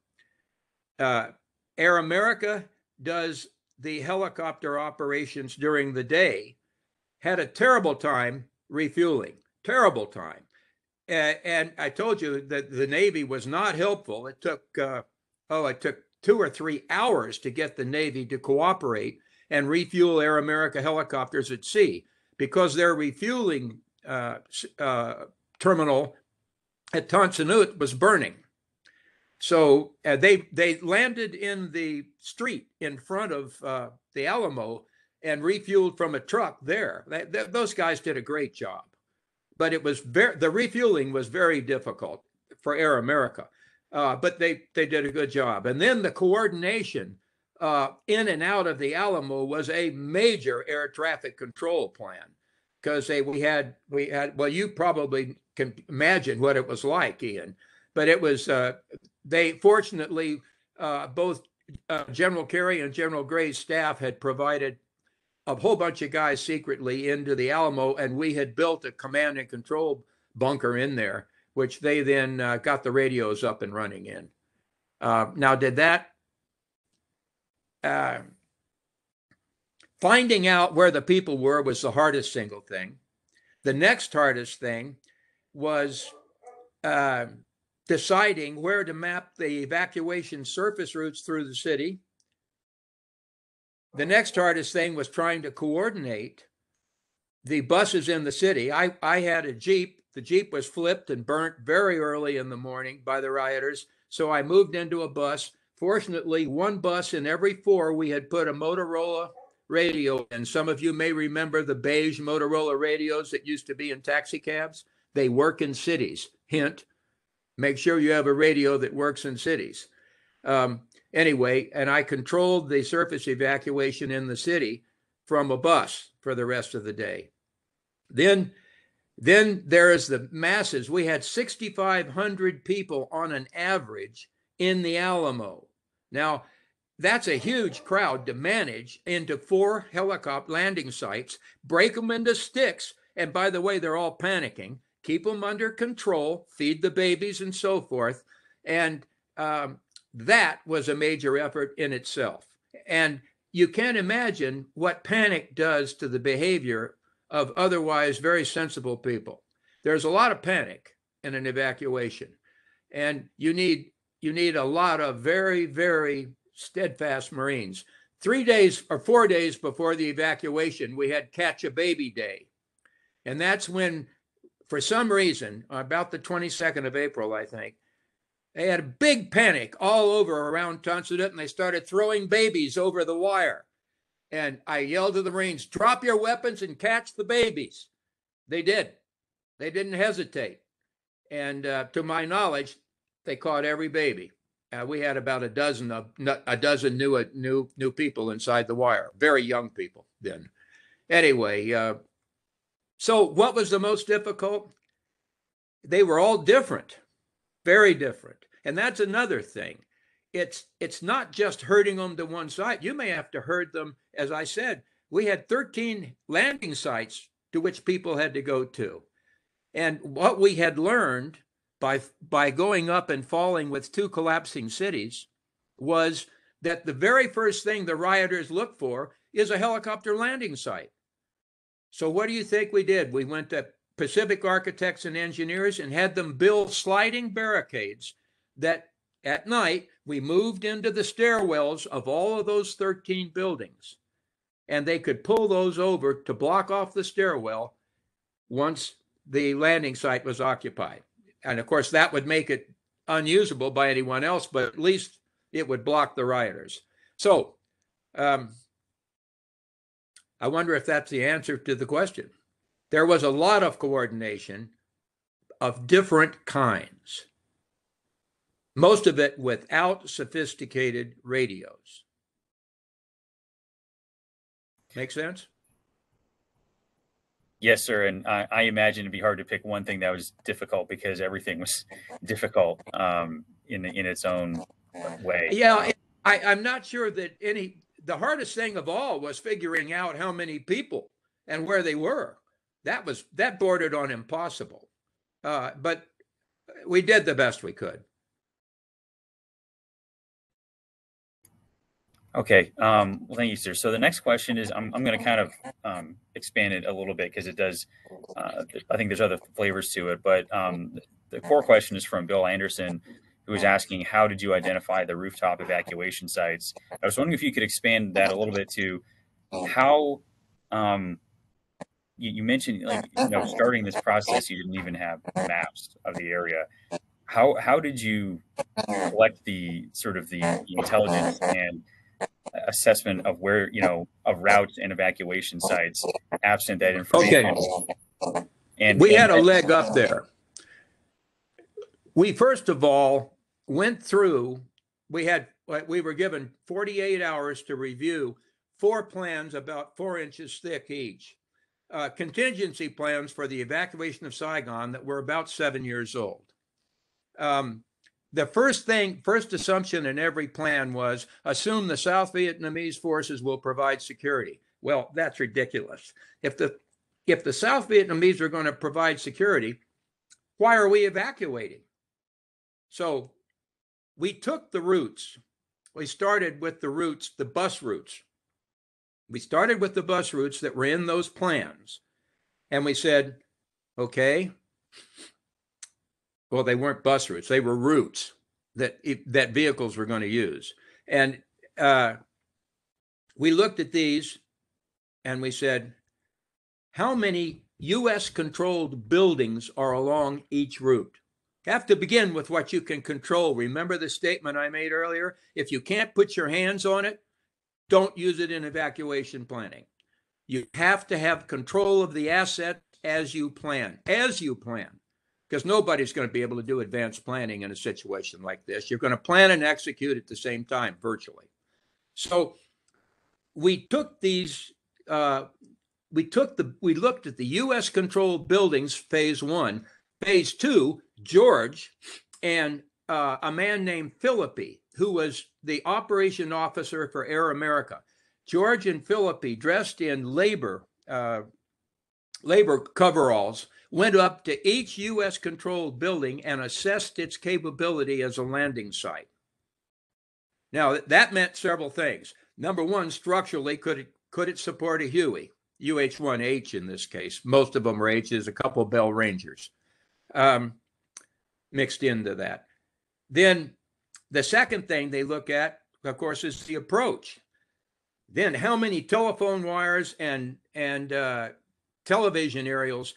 Aeromedical does the helicopter operations during the day, had a terrible time refueling, terrible time. And I told you that the Navy was not helpful. It took 2 or 3 hours to get the Navy to cooperate and refuel Aeromedical helicopters at sea, because their refueling terminal at Tonsanut was burning. So they landed in the street in front of the Alamo and refueled from a truck there. Those guys did a great job, but the refueling was very difficult for Aeromedical. But they did a good job. And then the coordination in and out of the Alamo was a major air traffic control plan, because we had well, you probably can imagine what it was like, Ian, but it was they fortunately both General Carey and General Gray's staff had provided a whole bunch of guys secretly into the Alamo, and we had built a command and control bunker in there, which they then got the radios up and running in. Now, finding out where the people were was the hardest single thing. The next hardest thing was deciding where to map the evacuation surface routes through the city. The next hardest thing was trying to coordinate the buses in the city. I had a Jeep. The Jeep was flipped and burnt very early in the morning by the rioters, so I moved into a bus. Fortunately, 1 bus in every 4, we had put a Motorola radio in. Some of you may remember the beige Motorola radios that used to be in taxi cabs. They work in cities. Hint, Make sure you have a radio that works in cities. Anyway, and I controlled the surface evacuation in the city from a bus for the rest of the day. Then there is the masses. We had 6,500 people on an average in the Alamo. Now, that's a huge crowd to manage into 4 helicopter landing sites, break them into sticks. And by the way, they're all panicking. Keep them under control, feed the babies and so forth. And that was a major effort in itself. And you can't imagine what panic does to the behavior of otherwise very sensible people. There's a lot of panic in an evacuation. And you need a lot of very, very steadfast Marines. 3 days or 4 days before the evacuation, we had Catch a Baby Day. And that's when, for some reason, about the 22nd of April, I think, they had a big panic all over around Tonsudet, and they started throwing babies over the wire. And I yelled to the Marines, drop your weapons and catch the babies. They did. They didn't hesitate. And to my knowledge, they caught every baby. We had about a dozen new people inside the wire, very young people then. Anyway, so what was the most difficult? They were all different, very different. And that's another thing. It's not just herding them to one site. You may have to herd them, as I said, we had 13 landing sites to which people had to go to. And what we had learned by going up and falling with 2 collapsing cities was that the very first thing the rioters look for is a helicopter landing site. So what do you think we did? We went to Pacific Architects and Engineers and had them build sliding barricades that at night we moved into the stairwells of all of those 13 buildings. And they could pull those over to block off the stairwell once the landing site was occupied. And of course, that would make it unusable by anyone else, but at least it would block the rioters. So I wonder if that's the answer to the question. There was a lot of coordination of different kinds, most of it without sophisticated radios. Make sense?
Yes, sir. And I imagine it'd be hard to pick one thing that was difficult because everything was difficult in its own way.
Yeah, I'm not sure that the hardest thing of all was figuring out how many people and where they were. That bordered on impossible. But we did the best we could.
Okay. Well, thank you, sir. So the next question is, I'm going to kind of expand it a little bit because it does, I think there's other flavors to it, but the core question is from Bill Anderson, who is asking, how did you identify the rooftop evacuation sites? I was wondering if you could expand that a little bit to how, you mentioned, like, starting this process, you didn't even have maps of the area. How did you collect the sort of the intelligence and assessment of where, of routes and evacuation sites absent that information?
Okay. And we had a leg up there. We first of all went through, we were given 48 hours to review 4 plans about 4 inches thick each. Contingency plans for the evacuation of Saigon that were about 7 years old. The first assumption in every plan was assume the South Vietnamese forces will provide security. Well, that's ridiculous. If the South Vietnamese are going to provide security, why are we evacuating? So we took the routes. We started with the routes, the bus routes. We started with the bus routes that were in those plans. And we said, okay, well, they weren't bus routes. They were routes that vehicles were going to use. And we looked at these and we said, how many U.S.-controlled buildings are along each route? You have to begin with what you can control. Remember the statement I made earlier? If you can't put your hands on it, don't use it in evacuation planning. You have to have control of the asset as you plan. because nobody's going to be able to do advanced planning in a situation like this. You're going to plan and execute at the same time, virtually. So we took these, we looked at the U.S. controlled buildings, phase 1, phase 2, George, and a man named Philippi, who was the operation officer for Aeromedical. George and Philippi, dressed in labor coveralls, went up to each U.S. controlled building and assessed its capability as a landing site. Now, that meant several things. Number one, structurally, could it support a Huey? UH-1H in this case. Most of them are H's, a couple Bell Rangers mixed into that. Then the second thing they look at, of course, is the approach. Then how many telephone wires and television aerials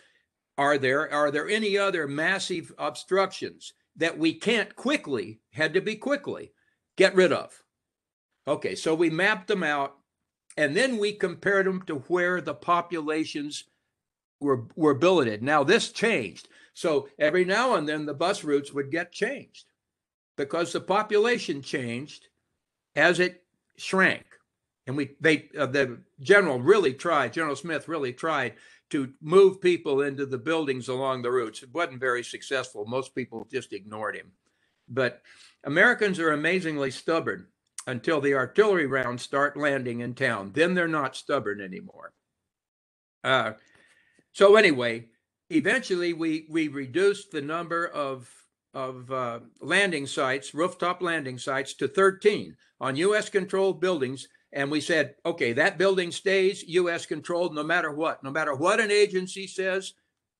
are there? Are there any other massive obstructions that we can't quickly get rid of? Okay, so we mapped them out, and then we compared them to where the populations were billeted. Now this changed. So every now and then the bus routes would get changed because the population changed as it shrank. And the General Smith really tried to move people into the buildings along the routes. It wasn't very successful. Most people just ignored him. But Americans are amazingly stubborn until the artillery rounds start landing in town. Then they're not stubborn anymore. So anyway, eventually we reduced the number of landing sites, rooftop landing sites, to 13 on U.S. controlled buildings. And we said, okay, that building stays U.S. controlled no matter what. No matter what an agency says,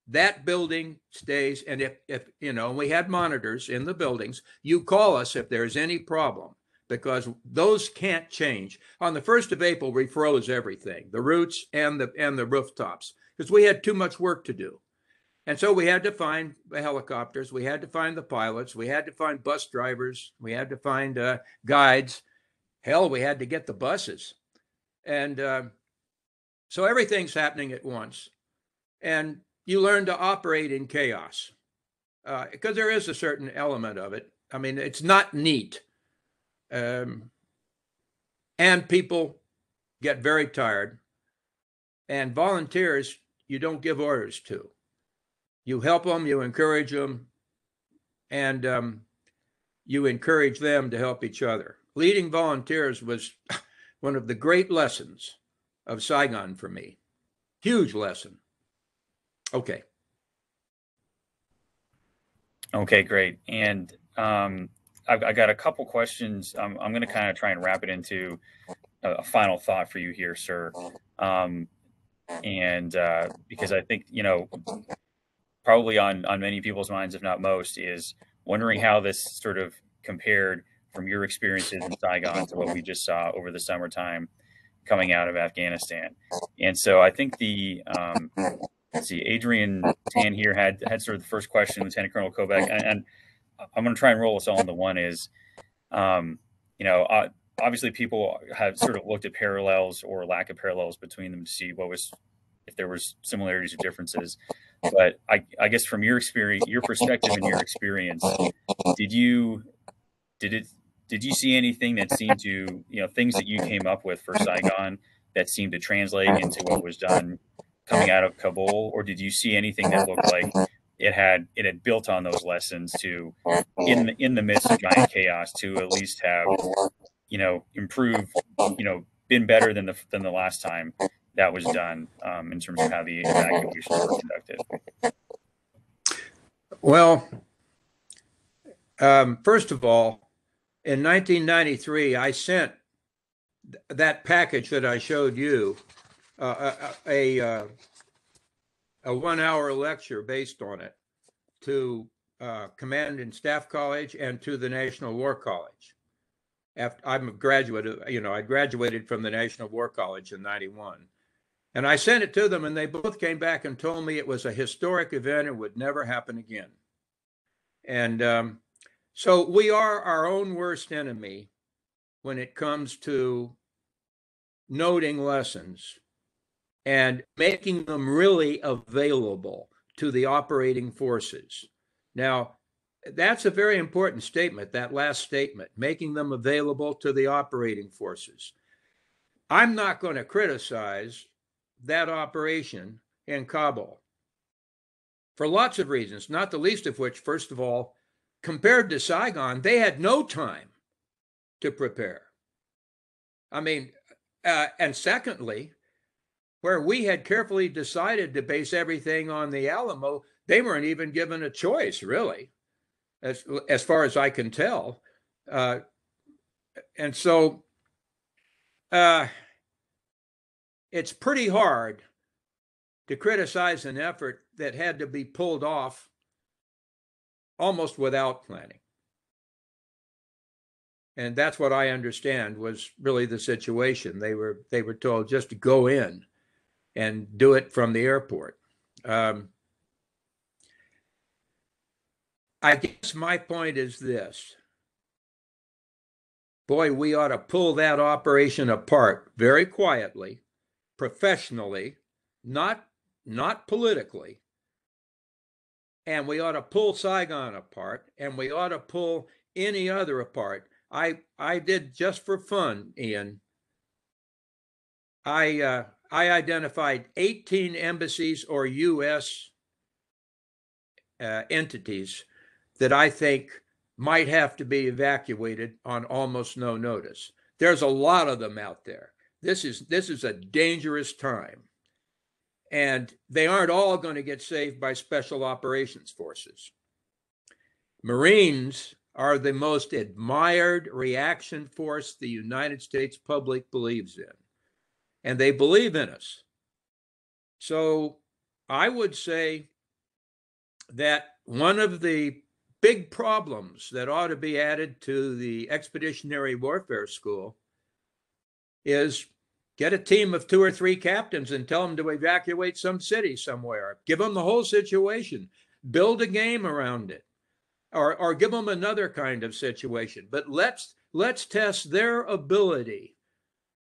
that building stays. And if we had monitors in the buildings, you call us if there's any problem, because those can't change. On the 1st of April, we froze everything, the routes and the rooftops, because we had too much work to do. And so we had to find the helicopters, we had to find the pilots, we had to find bus drivers, we had to find guides. Hell, we had to get the buses. And so everything's happening at once. And you learn to operate in chaos because there is a certain element of it. I mean, it's not neat. And people get very tired. And volunteers, you don't give orders to. You help them, you encourage them, and you encourage them to help each other. Leading volunteers was one of the great lessons of Saigon for me. Huge lesson. Okay.
Okay, great. And I got a couple questions. I'm going to kind of try and wrap it into a final thought for you here, sir. Because I think, probably on many people's minds, if not most, is wondering how this sort of compared from your experiences in Saigon to what we just saw over the summertime coming out of Afghanistan. And so I think let's see, Adrian Tan here had sort of the first question, Lieutenant Colonel Kobach, and I'm going to try and roll us all into one is, obviously people have sort of looked at parallels or lack of parallels between them to see if there was similarities or differences. But I guess from your experience, your perspective and your experience, did you see anything that seemed to, things that you came up with for Saigon that seemed to translate into what was done coming out of Kabul? Or did you see anything that looked like it had built on those lessons to, in the midst of giant chaos, to at least have, improved, been better than the last time that was done in terms of how the evacuations were conducted?
Well, first of all, in 1993, I sent that package that I showed you, a 1-hour lecture based on it, to Command and Staff College and to the National War College. I'm a graduate, I graduated from the National War College in '91. And I sent it to them, and they both came back and told me it was a historic event and would never happen again. And so we are our own worst enemy when it comes to noting lessons and making them really available to the operating forces. Now, that's a very important statement, that last statement, making them available to the operating forces. I'm not going to criticize that operation in Kabul for lots of reasons, not the least of which, first of all, compared to Saigon, they had no time to prepare. I mean, and secondly, where we had carefully decided to base everything on the Alamo, they weren't even given a choice, really, as far as I can tell. And so it's pretty hard to criticize an effort that had to be pulled off almost without planning. And that's what I understand was really the situation. They were told just to go in and do it from the airport. I guess my point is this. Boy, we ought to pull that operation apart very quietly, professionally, not politically. And we ought to pull Saigon apart, and we ought to pull any other apart. I did, just for fun, Ian, I identified 18 embassies or U.S. Entities that I think might have to be evacuated on almost no notice. There's a lot of them out there. This is a dangerous time. And they aren't all going to get saved by special operations forces. Marines are the most admired reaction force the United States public believes in. And they believe in us. So I would say that one of the big problems that ought to be added to the Expeditionary Warfare School is get a team of 2 or 3 captains and tell them to evacuate some city somewhere. Give them the whole situation. Build a game around it. Or give them another kind of situation. But let's test their ability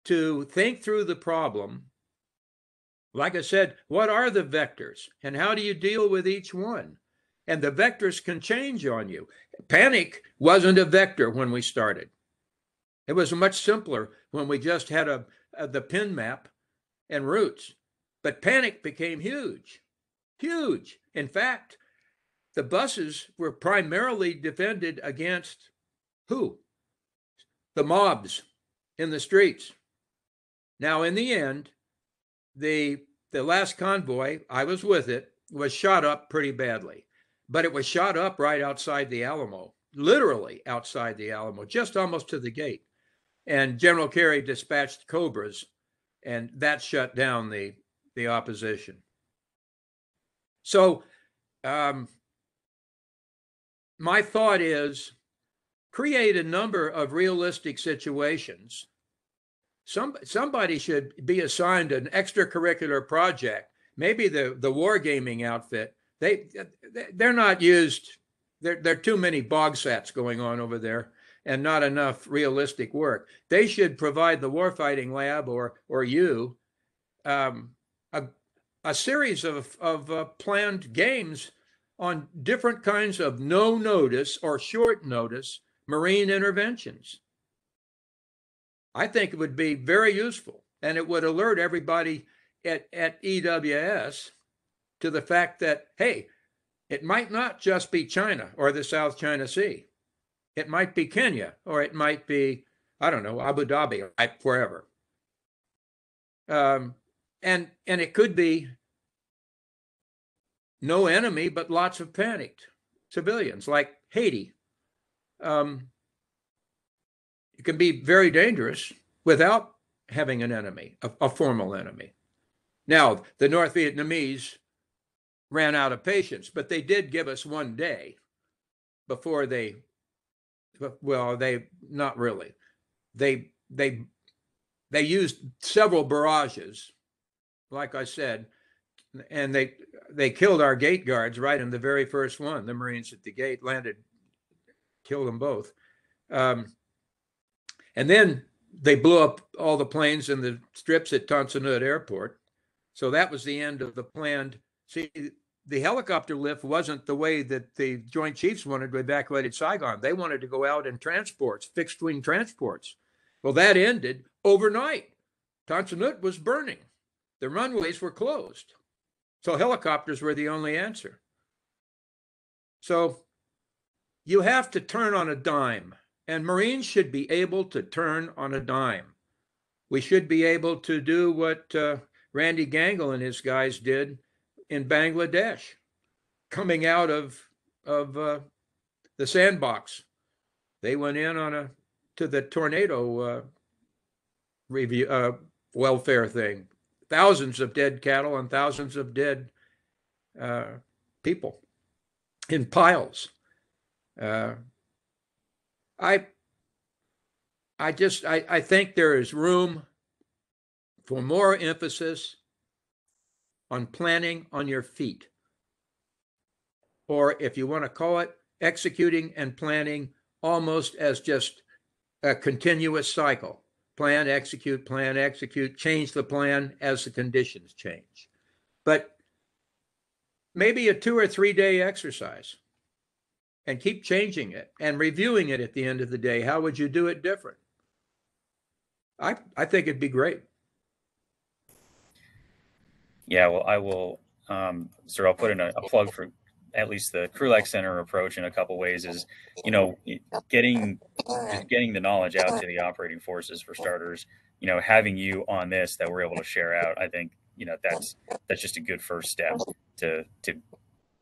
to think through the problem. Like I said, what are the vectors and how do you deal with each one? And the vectors can change on you. Panic wasn't a vector when we started. It was much simpler when we just had the pin map and routes. But panic became huge, huge. In fact, the buses were primarily defended against who? The mobs in the streets. Now, in the end, the last convoy, I was with it, was shot up pretty badly. But it was shot up right outside the Alamo, literally outside the Alamo, just almost to the gate. And General Carey dispatched Cobras, and that shut down the opposition. So my thought is create a number of realistic situations. Somebody should be assigned an extracurricular project, maybe the wargaming outfit. They're not used. There are too many bogsats going on over there and not enough realistic work. They should provide the warfighting lab or you a series of planned games on different kinds of no notice or short notice Marine interventions. I think it would be very useful, and it would alert everybody at EWS to the fact that, hey, it might not just be China or the South China Sea. It might be Kenya, or it might be, I don't know, Abu Dhabi, wherever. And it could be no enemy, but lots of panicked civilians, like Haiti. It can be very dangerous without having an enemy, a formal enemy. Now, the North Vietnamese ran out of patience, but they did give us 1 day before they not really. They used several barrages, like I said, and they killed our gate guards right in the very first one. The Marines at the gate killed them both. And then they blew up all the planes in the strips at Tan Son Nhut Airport. So that was the end of the planned. See, the helicopter lift wasn't the way that the Joint Chiefs wanted to evacuate Saigon. They wanted to go out in transports, fixed wing transports. Well, that ended overnight. Tan Son Nhut was burning. The runways were closed. So helicopters were the only answer. So you have to turn on a dime, and Marines should be able to turn on a dime. We should be able to do what Randy Gangle and his guys did in Bangladesh, coming out of the sandbox. They went in to the tornado welfare thing. Thousands of dead cattle and thousands of dead people in piles. I think there is room for more emphasis on planning on your feet, or if you want to call it, executing and planning almost as just a continuous cycle. Plan, execute, change the plan as the conditions change. But maybe a 2 or 3 day exercise, and keep changing it and reviewing it at the end of the day. How would you do it different? I think it'd be great.
Yeah, well, I will, sir, I'll put in a plug for at least the Krulak Center approach in a couple ways is, getting the knowledge out to the operating forces for starters, having you on this that we're able to share out. I think, that's just a good first step to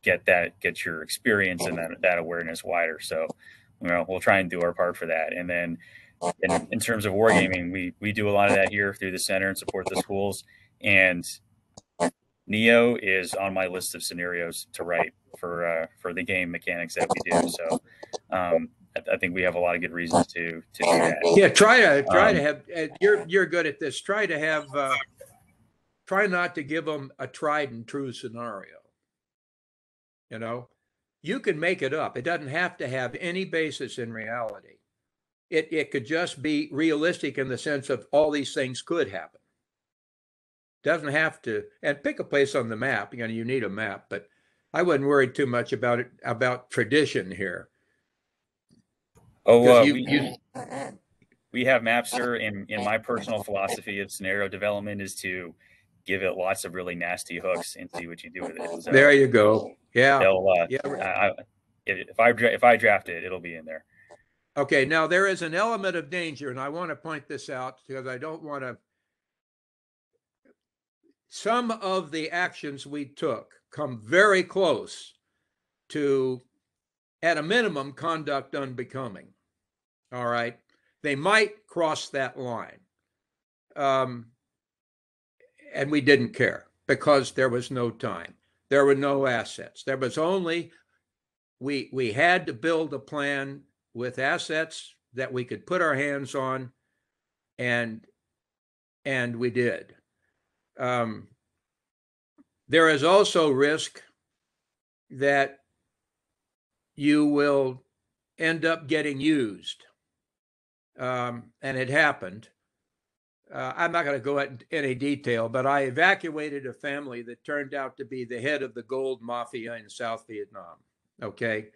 get your experience and that awareness wider. So, we'll try and do our part for that. And then in terms of wargaming, we do a lot of that here through the center and support the schools. And Neo is on my list of scenarios to write for the game mechanics that we do. So I think we have a lot of good reasons to do that.
Yeah, try to have. You're good at this. Try not to give them a tried and true scenario. You can make it up. It doesn't have to have any basis in reality. It could just be realistic in the sense of all these things could happen. Doesn't have to, and pick a place on the map. You need a map, but I wouldn't worry too much about tradition here.
Oh, we have maps, sir. In my personal philosophy of scenario development is to give it lots of really nasty hooks and see what you do with it. So
there you go. Yeah.
If I draft it, it'll be in there.
Okay. Now there is an element of danger, and I want to point this out because I don't want to. Some of the actions we took come very close to, at a minimum, conduct unbecoming. All right. They might cross that line. And we didn't care because there was no time. There were no assets. There was only, we had to build a plan with assets that we could put our hands on, and we did. There is also risk that you will end up getting used. And it happened. I'm not going to go into any detail, but I evacuated a family that turned out to be the head of the gold mafia in South Vietnam. Okay.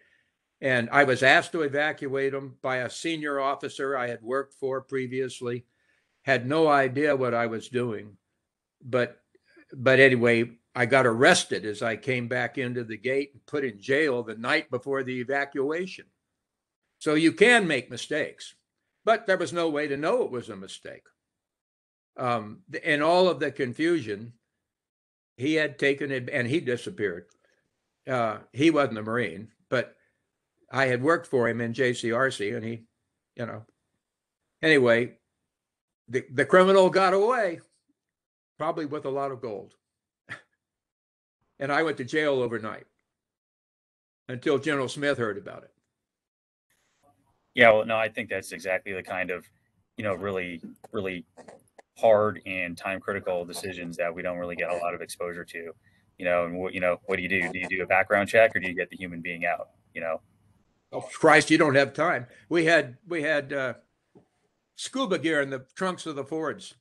And I was asked to evacuate them by a senior officer I had worked for previously, had no idea what I was doing. But anyway, I got arrested as I came back into the gate and put in jail the night before the evacuation. So you can make mistakes, but there was no way to know it was a mistake. In all of the confusion, he had taken it and he disappeared. He wasn't a Marine, but I had worked for him in JCRC, and he, anyway, the criminal got away, probably with a lot of gold. And I went to jail overnight until General Smith heard about it.
Yeah, well, no, I think that's exactly the kind of, really, really hard and time critical decisions that we don't really get a lot of exposure to, and what do you do? Do you do a background check, or do you get the human being out?
Oh Christ, you don't have time. We had scuba gear in the trunks of the Fords,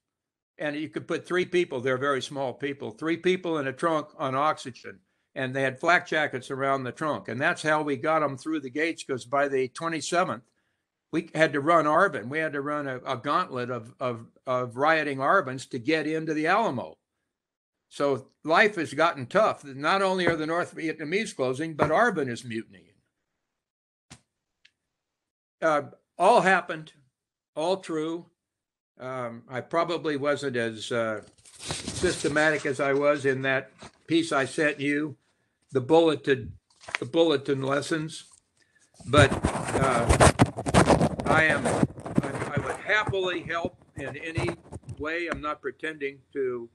and you could put 3 people. They're very small people. 3 people in a trunk on oxygen. and they had flak jackets around the trunk. And that's how we got them through the gates, because by the 27th, we had to run ARBAN. We had to run a gauntlet of rioting ARBANs to get into the Alamo. So life has gotten tough. Not only are the North Vietnamese closing, but ARBAN is mutinying. All happened, all true. I probably wasn't as systematic as I was in that piece I sent you, the bulletin lessons, but I would happily help in any way. I'm not pretending to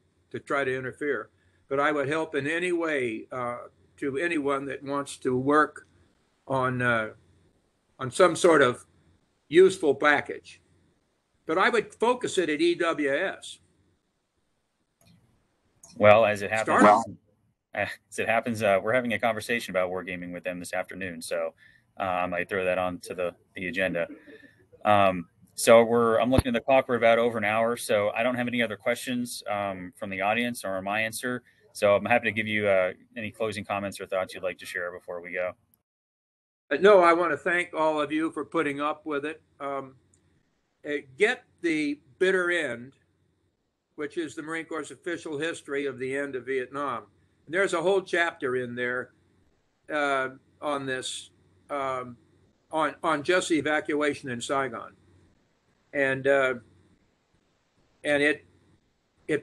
try to interfere, but I would help in any way to anyone that wants to work on some sort of useful package. But I would focus it at EWS.
Well, as it happens, we're having a conversation about wargaming with them this afternoon, so I might throw that onto the agenda. So I'm looking at the clock. We're about over an hour, so I don't have any other questions from the audience or my answer. So I'm happy to give you any closing comments or thoughts you'd like to share before we go.
No, I want to thank all of you for putting up with it. Get the bitter end, which is the Marine Corps' official history of the end of Vietnam. And there's a whole chapter in there on this, on just the evacuation in Saigon. And it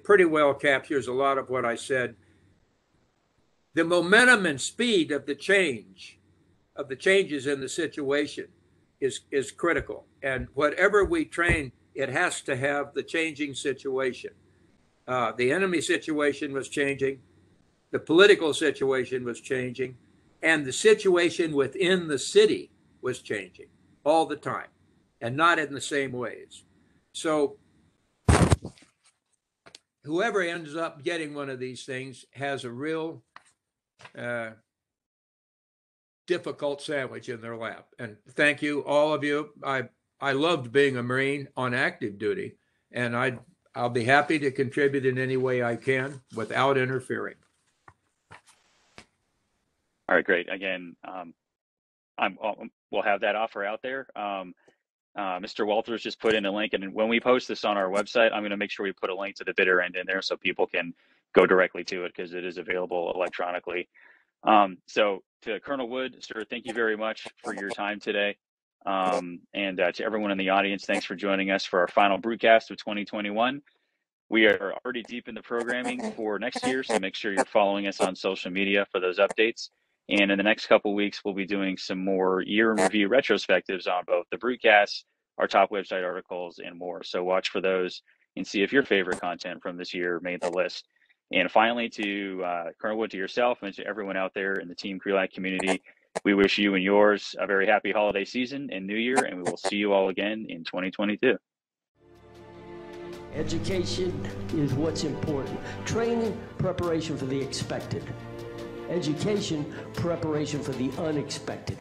pretty well captures a lot of what I said. The momentum and speed of the changes in the situation is critical. And whatever we train, it has to have the changing situation. The enemy situation was changing, the political situation was changing, and the situation within the city was changing all the time, and not in the same ways. So whoever ends up getting one of these things has a real difficult sandwich in their lap. And thank you, all of you. I loved being a Marine on active duty, and I'll be happy to contribute in any way I can without interfering.
All right, great. Again, we'll have that offer out there. Mr. Walters just put in a link, and when we post this on our website, I'm going to make sure we put a link to the bitter end in there so people can go directly to it, because it is available electronically. So to Colonel Wood, sir, thank you very much for your time today. And to everyone in the audience, thanks for joining us for our final broadcast of 2021. We are already deep in the programming for next year, so make sure you're following us on social media for those updates. And in the next couple of weeks, we'll be doing some more year in review retrospectives on both the broadcasts, our top website articles, and more. So watch for those and see if your favorite content from this year made the list. And finally, to Colonel Wood, to yourself, and to everyone out there in the Team Krulak community, we wish you and yours a very happy holiday season and New Year, and we will see you all again in 2022.
Education is what's important. Training, preparation for the expected. Education, preparation for the unexpected.